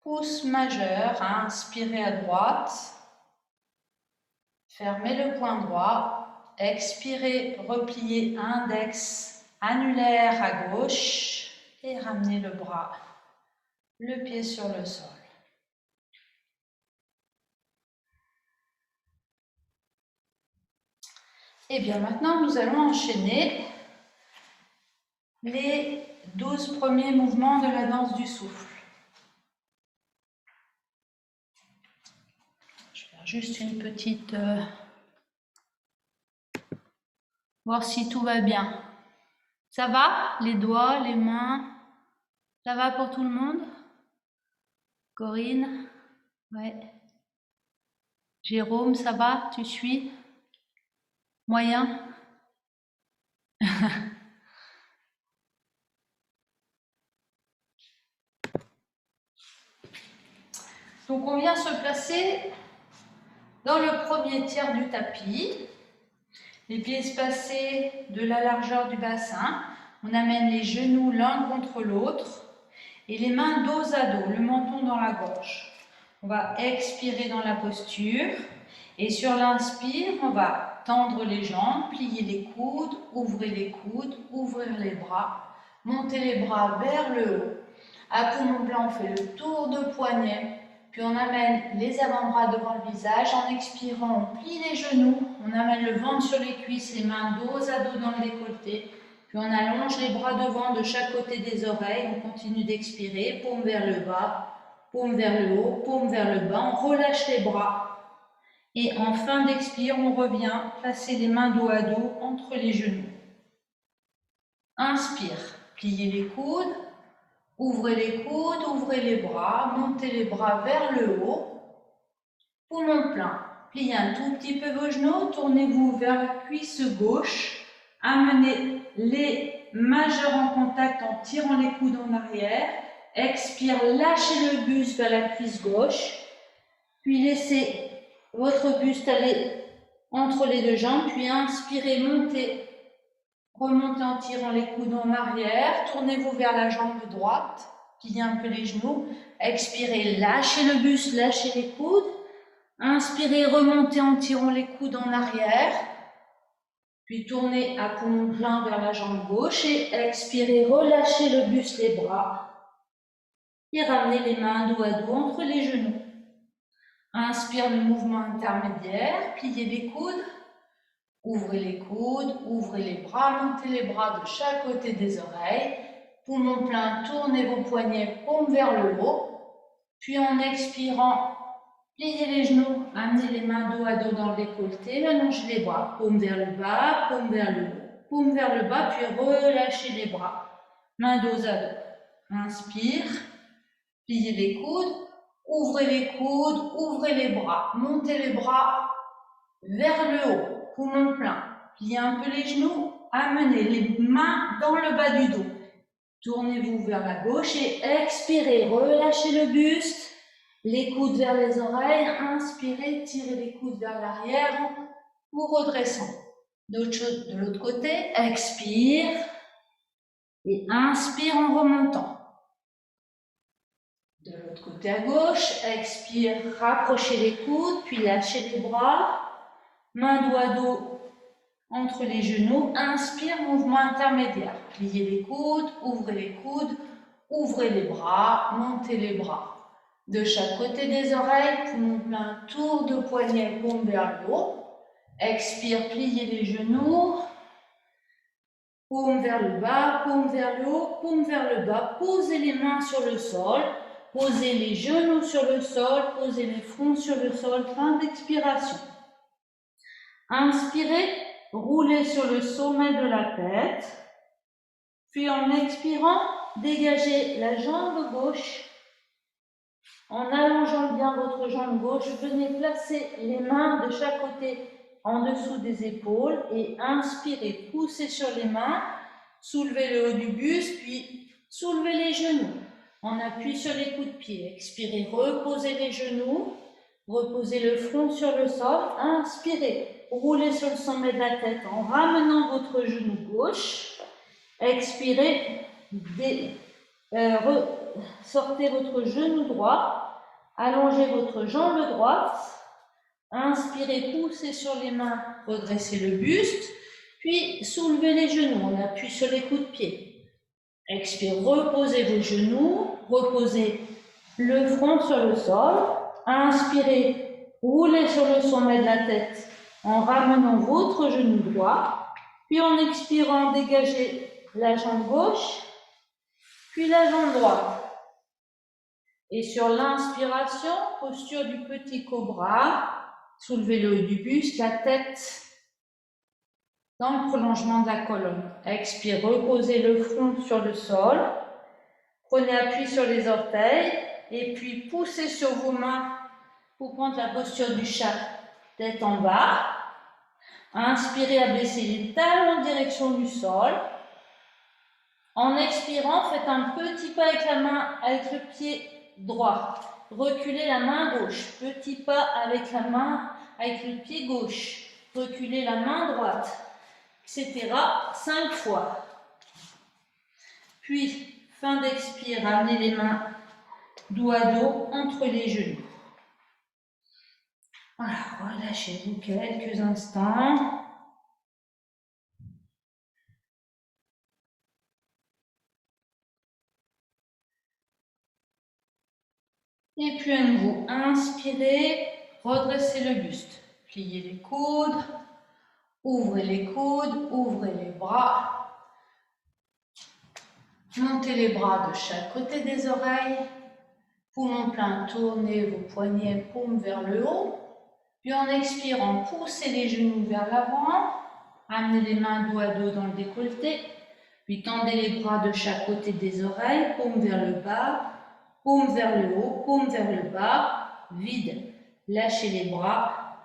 pouce majeur, inspirez à droite, fermez le poing droit, expirez, repliez index annulaire à gauche et ramenez le bras, le pied sur le sol. Et bien maintenant, nous allons enchaîner les 12 premiers mouvements de la danse du souffle. Je vais faire juste une petite... voir si tout va bien. Ça va? Les doigts, les mains? Ça va pour tout le monde? Corinne? Ouais. Jérôme, ça va? Tu suis? Moyen? Donc on vient se placer dans le premier tiers du tapis. Les pieds espacés de la largeur du bassin. On amène les genoux l'un contre l'autre et les mains dos à dos, le menton dans la gorge. On va expirer dans la posture et sur l'inspire, on va tendre les jambes, plier les coudes, ouvrir les coudes, ouvrir les bras, monter les bras vers le haut. À poumon plein, on fait le tour de poignet, puis on amène les avant-bras devant le visage. En expirant, on plie les genoux, on amène le ventre sur les cuisses, les mains dos à dos dans le décolleté, puis on allonge les bras devant de chaque côté des oreilles. On continue d'expirer, paume vers le bas, paume vers le haut, paume vers le bas. On relâche les bras. Et en fin d'expire, on revient placer les mains dos à dos entre les genoux. Inspire, pliez les coudes, ouvrez les coudes, ouvrez les bras, montez les bras vers le haut. Poumon plein, pliez un tout petit peu vos genoux, tournez-vous vers la cuisse gauche, amenez les majeurs en contact en tirant les coudes en arrière. Expire, lâchez le buste vers la cuisse gauche. Puis laissez votre buste aller entre les deux jambes, puis inspirez, montez. Remontez en tirant les coudes en arrière, tournez-vous vers la jambe droite, pliez un peu les genoux, expirez, lâchez le buste, lâchez les coudes, inspirez, remontez en tirant les coudes en arrière, puis tournez à poumon plein vers la jambe gauche et expirez, relâchez le buste, les bras et ramenez les mains dos à dos entre les genoux. Inspire le mouvement intermédiaire, pliez les coudes, ouvrez les coudes, ouvrez les bras, montez les bras de chaque côté des oreilles. Poumon plein, tournez vos poignets, paume vers le haut. Puis en expirant, pliez les genoux, amenez les mains dos à dos dans le décolleté, allongez les bras, paume vers le bas, paume vers le haut, paume vers le bas, puis relâchez les bras, mains dos à dos. Inspire, pliez les coudes, ouvrez les coudes, ouvrez les bras, montez les bras vers le haut. Poumon plein, pliez un peu les genoux, amenez les mains dans le bas du dos. Tournez-vous vers la gauche et expirez, relâchez le buste, les coudes vers les oreilles, inspirez, tirez les coudes vers l'arrière, vous redressant. De l'autre côté, expire et inspire en remontant. De l'autre côté à gauche, expire, rapprochez les coudes, puis lâchez les bras. Main dos à dos entre les genoux, inspire, mouvement intermédiaire. Pliez les coudes, ouvrez les bras, montez les bras. De chaque côté des oreilles, poumon plein, tour de poignet, paume vers le haut. Expire, pliez les genoux. Paume vers le bas, paume vers le haut, paume vers le bas. Posez les mains sur le sol. Posez les genoux sur le sol, posez les fronts sur le sol. Fin d'expiration. Inspirez, roulez sur le sommet de la tête, puis en expirant, dégagez la jambe gauche. En allongeant bien votre jambe gauche, venez placer les mains de chaque côté en dessous des épaules et inspirez, poussez sur les mains, soulevez le haut du buste, puis soulevez les genoux. On appuie sur les coups de pied, expirez, reposez les genoux, reposez le front sur le sol, inspirez. Roulez sur le sommet de la tête en ramenant votre genou gauche. Expirez, sortez votre genou droit, allongez votre jambe droite. Inspirez, poussez sur les mains, redressez le buste, puis soulevez les genoux, on appuie sur les coups de pied. Expirez, reposez vos genoux, reposez le front sur le sol. Inspirez, roulez sur le sommet de la tête en ramenant votre genou droit, puis en expirant, dégagez la jambe gauche, puis la jambe droite. Et sur l'inspiration, posture du petit cobra, soulevez le haut du buste, la tête dans le prolongement de la colonne. Expire, reposez le front sur le sol, prenez appui sur les orteils, et puis poussez sur vos mains pour prendre la posture du chat, tête en bas. Inspirez à baisser les talons en direction du sol. En expirant, faites un petit pas avec la main, avec le pied droit. Reculez la main gauche. Petit pas avec la main, avec le pied gauche. Reculez la main droite, etc. 5 fois. Puis, fin d'expire, ramenez les mains dos à dos entre les genoux. Voilà, relâchez-vous quelques instants. Et puis à nouveau, inspirez, redressez le buste. Pliez les coudes, ouvrez les coudes, ouvrez les bras. Montez les bras de chaque côté des oreilles. Poumon plein, tournez vos poignets, paume vers le haut. Puis en expirant, poussez les genoux vers l'avant, amenez les mains dos à dos dans le décolleté, puis tendez les bras de chaque côté des oreilles, paume vers le bas, paume vers le haut, paume vers le bas, vide. Lâchez les bras,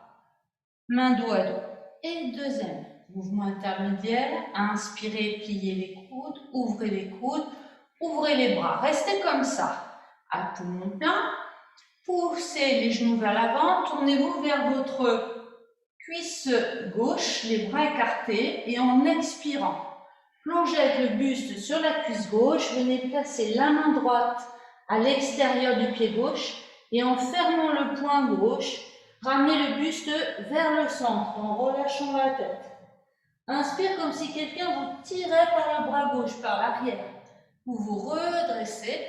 main dos à dos. Et deuxième mouvement intermédiaire, inspirez, pliez les coudes, ouvrez les bras. Restez comme ça, à poumon plein. poussez les genoux vers l'avant, tournez-vous vers votre cuisse gauche, les bras écartés, et en expirant, plongez avec le buste sur la cuisse gauche, venez placer la main droite à l'extérieur du pied gauche, et en fermant le poing gauche, ramenez le buste vers le centre, en relâchant la tête. Inspire comme si quelqu'un vous tirait par le bras gauche, par l'arrière. Vous vous redressez.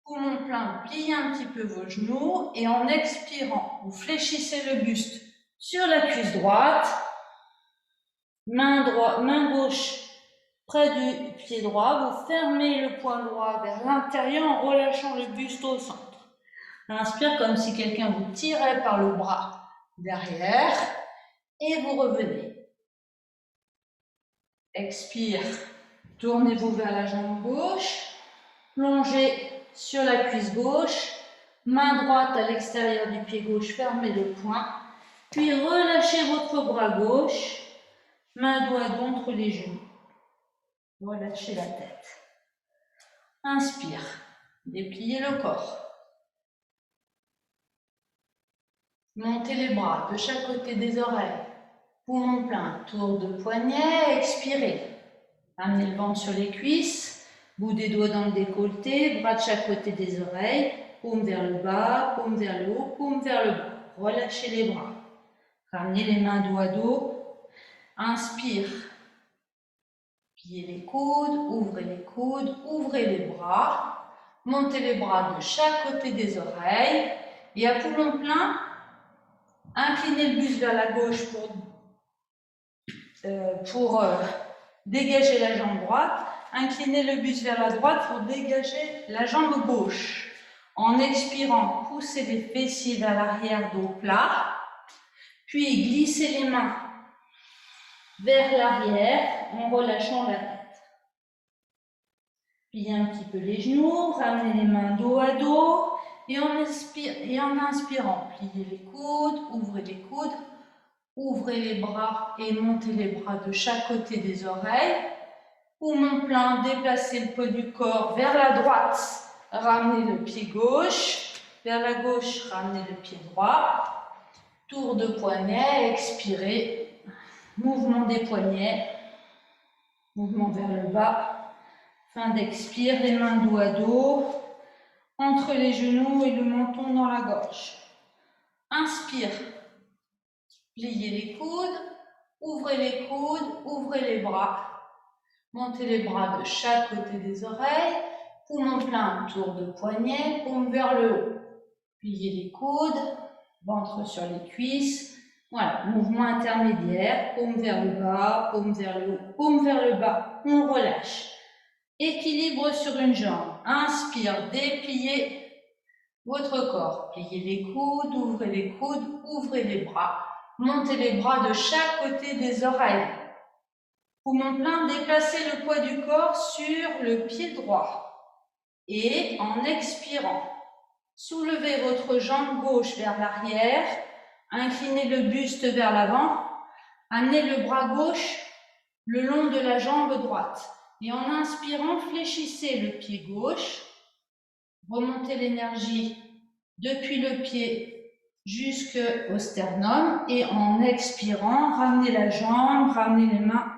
Poumon plein, pliez un petit peu vos genoux et en expirant, vous fléchissez le buste sur la cuisse droite. Main gauche près du pied droit. Vous fermez le poing droit vers l'intérieur en relâchant le buste au centre. Inspire comme si quelqu'un vous tirait par le bras derrière et vous revenez. Expire, tournez-vous vers la jambe gauche, plongez sur la cuisse gauche, main droite à l'extérieur du pied gauche, fermez le poing, puis relâchez votre bras gauche, main doigt entre les genoux, relâchez la tête. Inspire, dépliez le corps. Montez les bras de chaque côté des oreilles, poumon plein, tour de poignet, expirez. Amenez le ventre sur les cuisses, bout des doigts dans le décolleté, bras de chaque côté des oreilles, paume vers le bas, paume vers le haut, paume vers le bas. Relâchez les bras. Ramenez les mains dos à dos. Inspire. Pliez les coudes, ouvrez les bras. Montez les bras de chaque côté des oreilles. Et à poumon plein, inclinez le buste vers la gauche pour dégager la jambe droite. Inclinez le buste vers la droite pour dégager la jambe gauche. En expirant, poussez les fessiers vers l'arrière, dos plat. Puis glissez les mains vers l'arrière en relâchant la tête. Pliez un petit peu les genoux, ramenez les mains dos à dos. Et en inspirant, pliez les coudes, ouvrez les bras et montez les bras de chaque côté des oreilles. Poumon plein, déplacez le poids du corps vers la droite, ramenez le pied gauche, vers la gauche, ramenez le pied droit. Tour de poignet, expirez, mouvement des poignets, mouvement vers le bas. Fin d'expire, les mains dos à dos, entre les genoux et le menton dans la gorge. Inspire, pliez les coudes, ouvrez les bras. Montez les bras de chaque côté des oreilles, poumon plein, tour de poignet, paume vers le haut. Pliez les coudes, ventre sur les cuisses. Voilà, mouvement intermédiaire, paume vers le bas, paume vers le haut, paume vers le bas. On relâche. Équilibre sur une jambe. Inspire, dépliez votre corps. Pliez les coudes, ouvrez les bras. Montez les bras de chaque côté des oreilles. Poumon plein, déplacez le poids du corps sur le pied droit. Et en expirant, soulevez votre jambe gauche vers l'arrière, inclinez le buste vers l'avant, amenez le bras gauche le long de la jambe droite. Et en inspirant, fléchissez le pied gauche, remontez l'énergie depuis le pied jusqu'au sternum. Et en expirant, ramenez la jambe, ramenez les mains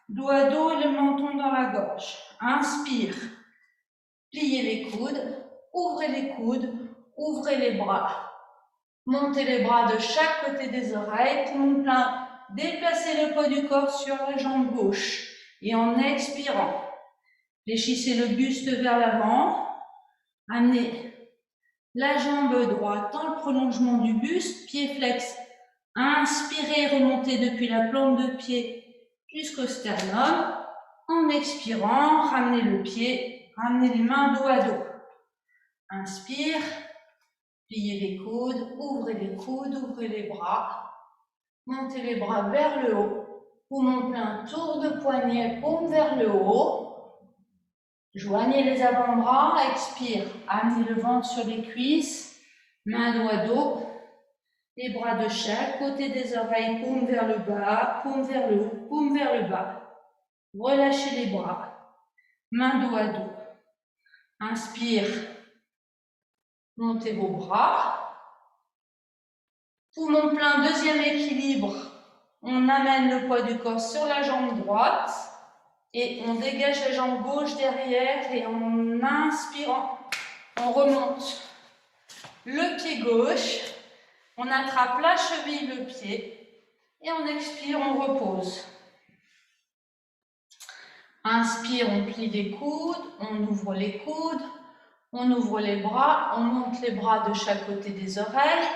dos à dos et le menton dans la gorge. Inspire. Pliez les coudes, ouvrez les bras. Montez les bras de chaque côté des oreilles, poumon plein. Déplacez le poids du corps sur la jambe gauche. Et en expirant, fléchissez le buste vers l'avant. Amenez la jambe droite dans le prolongement du buste, pied flex. Inspirez, remontez depuis la plante de pied jusqu'au sternum. En expirant, ramenez le pied, ramenez les mains dos à dos. Inspire, pliez les coudes, ouvrez les bras. Montez les bras vers le haut. Poumon plein, tour de poignet, paume vers le haut. Joignez les avant-bras, expire. Amenez le ventre sur les cuisses, main dos à dos. Les bras de chaque côté des oreilles, paume vers le bas, paume vers le haut, paume vers le bas. Relâchez les bras, main dos à dos. Inspire, Montez vos bras. Poumon plein, deuxième équilibre. On amène le poids du corps sur la jambe droite. Et on dégage la jambe gauche derrière. Et en inspirant, on remonte le pied gauche. On attrape la cheville, le pied. Et on expire, on repose. Inspire, on plie les coudes, on ouvre les coudes, on ouvre les bras, on monte les bras de chaque côté des oreilles.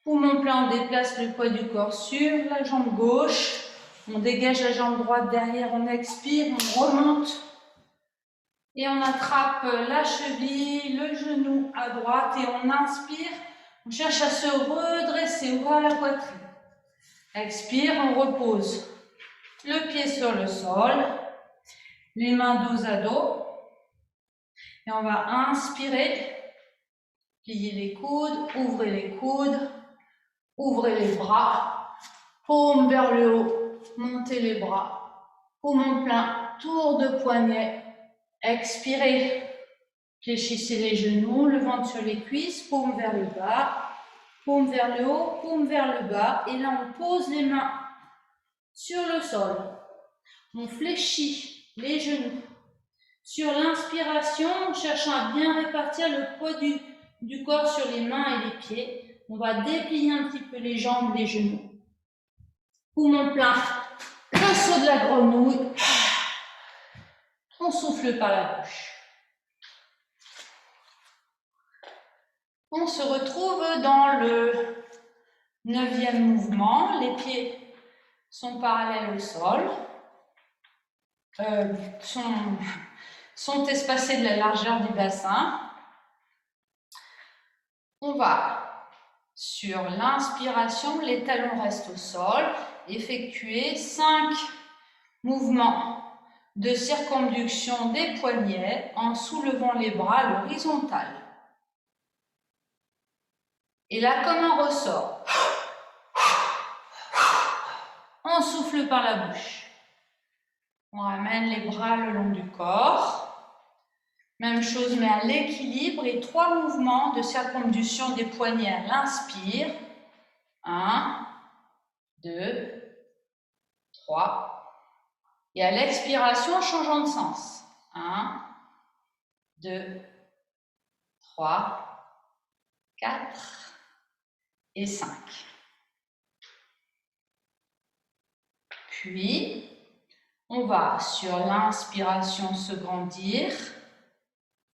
Poumon plein, on déplace le poids du corps sur la jambe gauche. On dégage la jambe droite derrière, on expire, on remonte. Et on attrape la cheville, le genou à droite et on inspire. On cherche à se redresser, ouvrir la poitrine. Expire, on repose. Le pied sur le sol. Les mains dos à dos. Et on va inspirer. Pliez les coudes, ouvrez les coudes. Ouvrez les bras. Paume vers le haut. Montez les bras. Poumon plein. Tour de poignet. Expirez. Fléchissez les genoux, le ventre sur les cuisses. Paume vers le bas. Paume vers le haut. Paume vers le bas. Et là, on pose les mains sur le sol. On fléchit les genoux. Sur l'inspiration, en cherchant à bien répartir le poids du corps sur les mains et les pieds, on va déplier un petit peu les jambes, les genoux. Poumon plein, un saut de la grenouille. On souffle par la bouche. On se retrouve dans le 9e mouvement. Les pieds sont parallèles au sol. Sont espacés de la largeur du bassin. On va, sur l'inspiration, les talons restent au sol, effectuer 5 mouvements de circonduction des poignets en soulevant les bras à l'horizontale. Et là, comme un ressort, on souffle par la bouche. On ramène les bras le long du corps. Même chose, mais à l'équilibre et 3 mouvements de circonduction des poignets à l'inspire. 1, 2, 3. Et à l'expiration, changeant de sens. 1, 2, 3, 4 et 5. Puis, on va sur l'inspiration se grandir.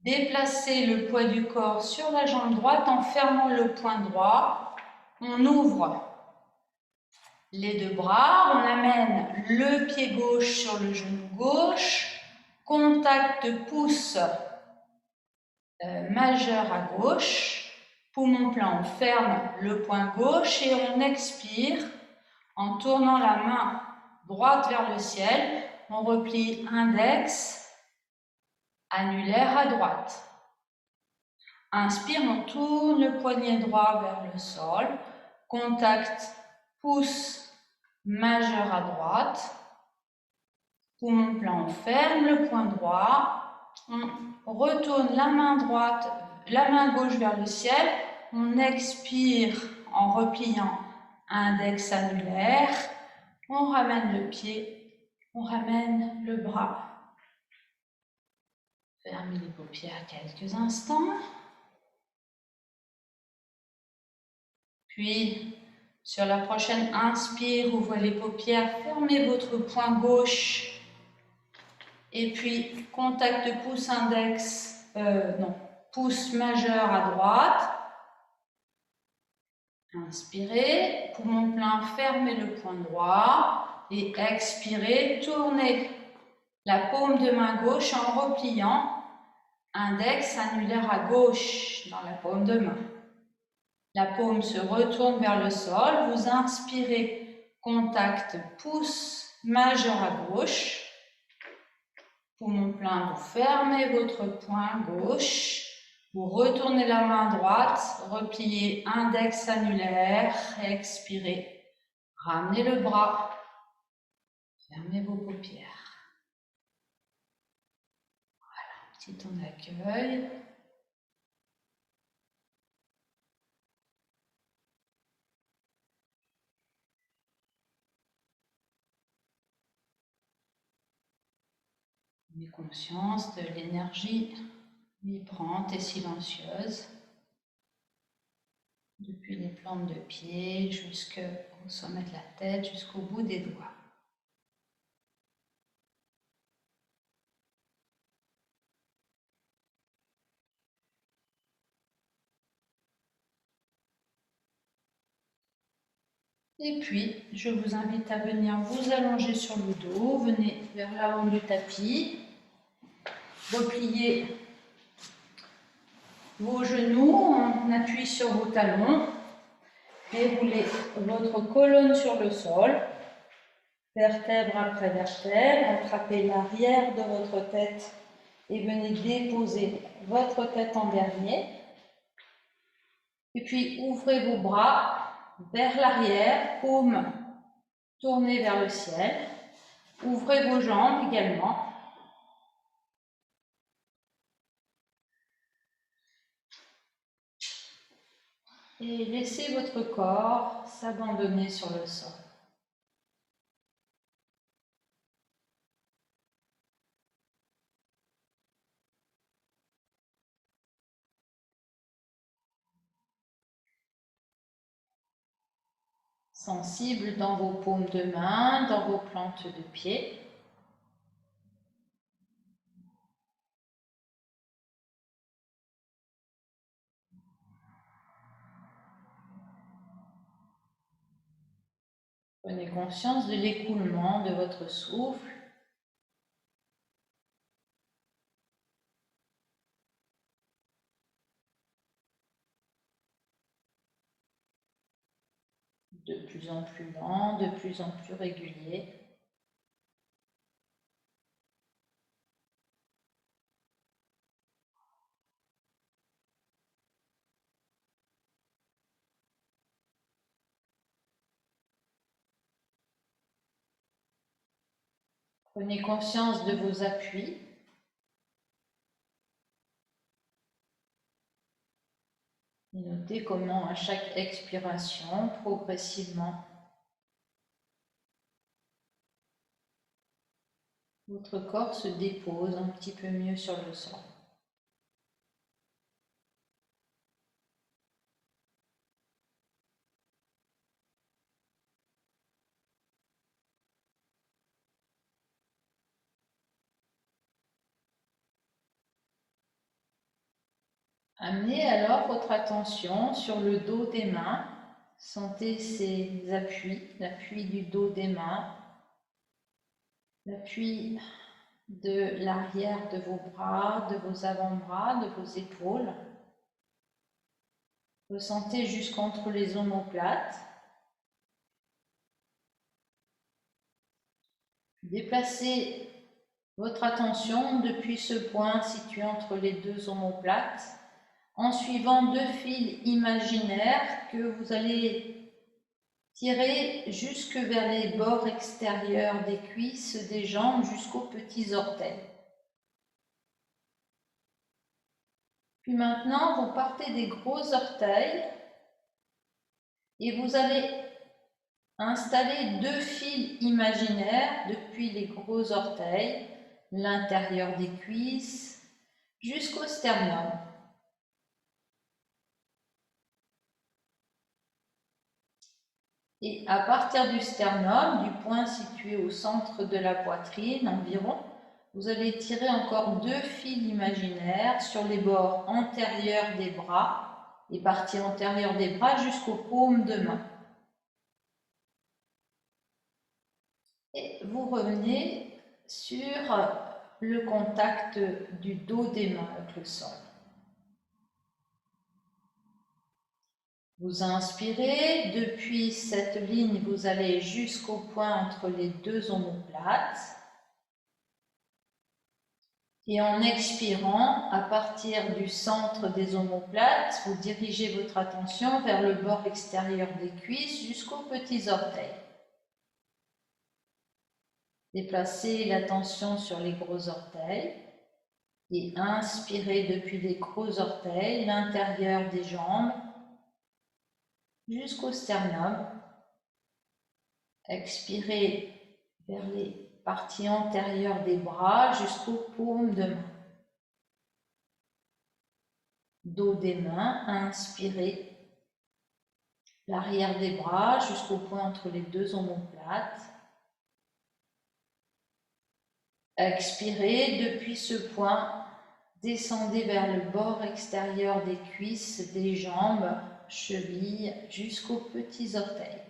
Déplacer le poids du corps sur la jambe droite en fermant le poing droit. On ouvre les 2 bras, on amène le pied gauche sur le genou gauche. Contact pouce majeur à gauche. Poumon plein, on ferme le poing gauche et on expire en tournant la main droite vers le ciel. On replie index, annulaire à droite. Inspire, on tourne le poignet droit vers le sol. Contact pouce majeur à droite. Poumon plein, on ferme le poing droit. On retourne la main droite, la main gauche vers le ciel. On expire en repliant index annulaire. On ramène le pied, on ramène le bras. Fermez les paupières quelques instants. Puis, sur la prochaine inspire, ouvrez les paupières, fermez votre poing gauche. Et puis, contact pouce index, pouce majeur à droite. Inspirez, poumon plein, fermez le poing droit. Et expirez, tournez la paume de main gauche en repliant. Index annulaire à gauche dans la paume de main. La paume se retourne vers le sol. Vous inspirez, contact pouce majeur à gauche. Poumon plein, vous fermez votre poing gauche. Vous retournez la main droite, repliez index annulaire, expirez. Ramenez le bras, fermez vos paupières. Voilà, petit temps d'accueil. Prenez conscience de l'énergie vibrante et silencieuse depuis les plantes de pied jusqu'au sommet de la tête, jusqu'au bout des doigts. Et puis, je vous invite à venir vous allonger sur le dos, venez vers l'avant du tapis, repliez vos genoux, on appuie sur vos talons, déroulez votre colonne sur le sol, vertèbre après vertèbre, attrapez l'arrière de votre tête et venez déposer votre tête en dernier. Et puis ouvrez vos bras vers l'arrière, paumes tournées vers le ciel. Ouvrez vos jambes également. Et laissez votre corps s'abandonner sur le sol. Sensible dans vos paumes de main, dans vos plantes de pied. Prenez conscience de l'écoulement de votre souffle. De plus en plus lent, de plus en plus régulier. Prenez conscience de vos appuis. Et notez comment à chaque expiration, progressivement, votre corps se dépose un petit peu mieux sur le sol. Amenez alors votre attention sur le dos des mains. Sentez ces appuis, l'appui du dos des mains, l'appui de l'arrière de vos bras, de vos avant-bras, de vos épaules. Ressentez jusqu'entre les omoplates. Déplacez votre attention depuis ce point situé entre les deux omoplates en suivant deux fils imaginaires que vous allez tirer jusque vers les bords extérieurs des cuisses, des jambes jusqu'aux petits orteils. Puis maintenant, vous partez des gros orteils et vous allez installer deux fils imaginaires depuis les gros orteils, l'intérieur des cuisses, jusqu'au sternum. Et à partir du sternum, du point situé au centre de la poitrine environ, vous allez tirer encore deux fils imaginaires sur les bords antérieurs des bras, les parties antérieures des bras jusqu'aux paumes de main. Et vous revenez sur le contact du dos des mains avec le sol. Vous inspirez, depuis cette ligne, vous allez jusqu'au point entre les deux omoplates. Et en expirant, à partir du centre des omoplates, vous dirigez votre attention vers le bord extérieur des cuisses jusqu'aux petits orteils. Déplacez l'attention sur les gros orteils et inspirez depuis les gros orteils, l'intérieur des jambes, jusqu'au sternum. Expirez vers les partie antérieure des bras jusqu'aux paumes de main. Dos des mains, inspirez. L'arrière des bras jusqu'au point entre les deux omoplates. Expirez, depuis ce point, descendez vers le bord extérieur des cuisses, des jambes, chevilles, jusqu'aux petits orteils.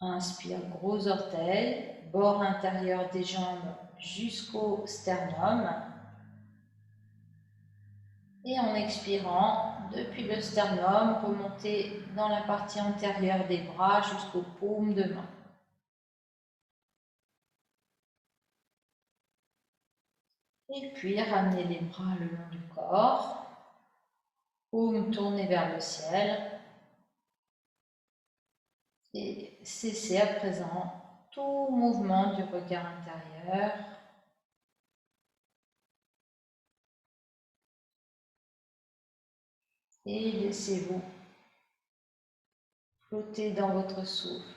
Inspire, gros orteil, bord intérieur des jambes jusqu'au sternum. Et en expirant, depuis le sternum, remontez dans la partie antérieure des bras jusqu'aux paumes de main. Et puis ramenez les bras le long du corps, paumes tournées vers le ciel. Et cessez à présent tout mouvement du regard intérieur. Et laissez-vous flotter dans votre souffle.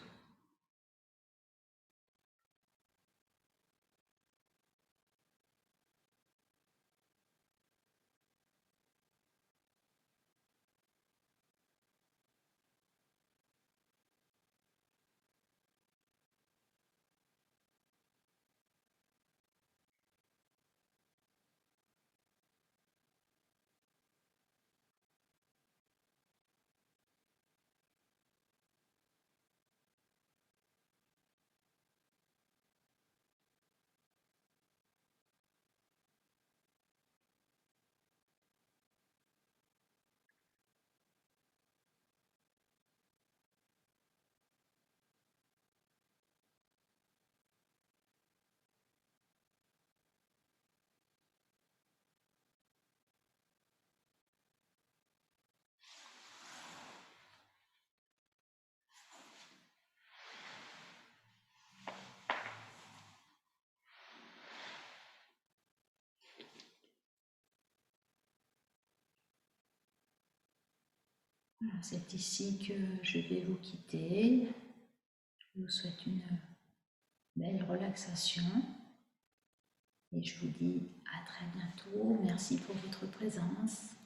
C'est ici que je vais vous quitter. Je vous souhaite une belle relaxation et je vous dis à très bientôt. Merci pour votre présence.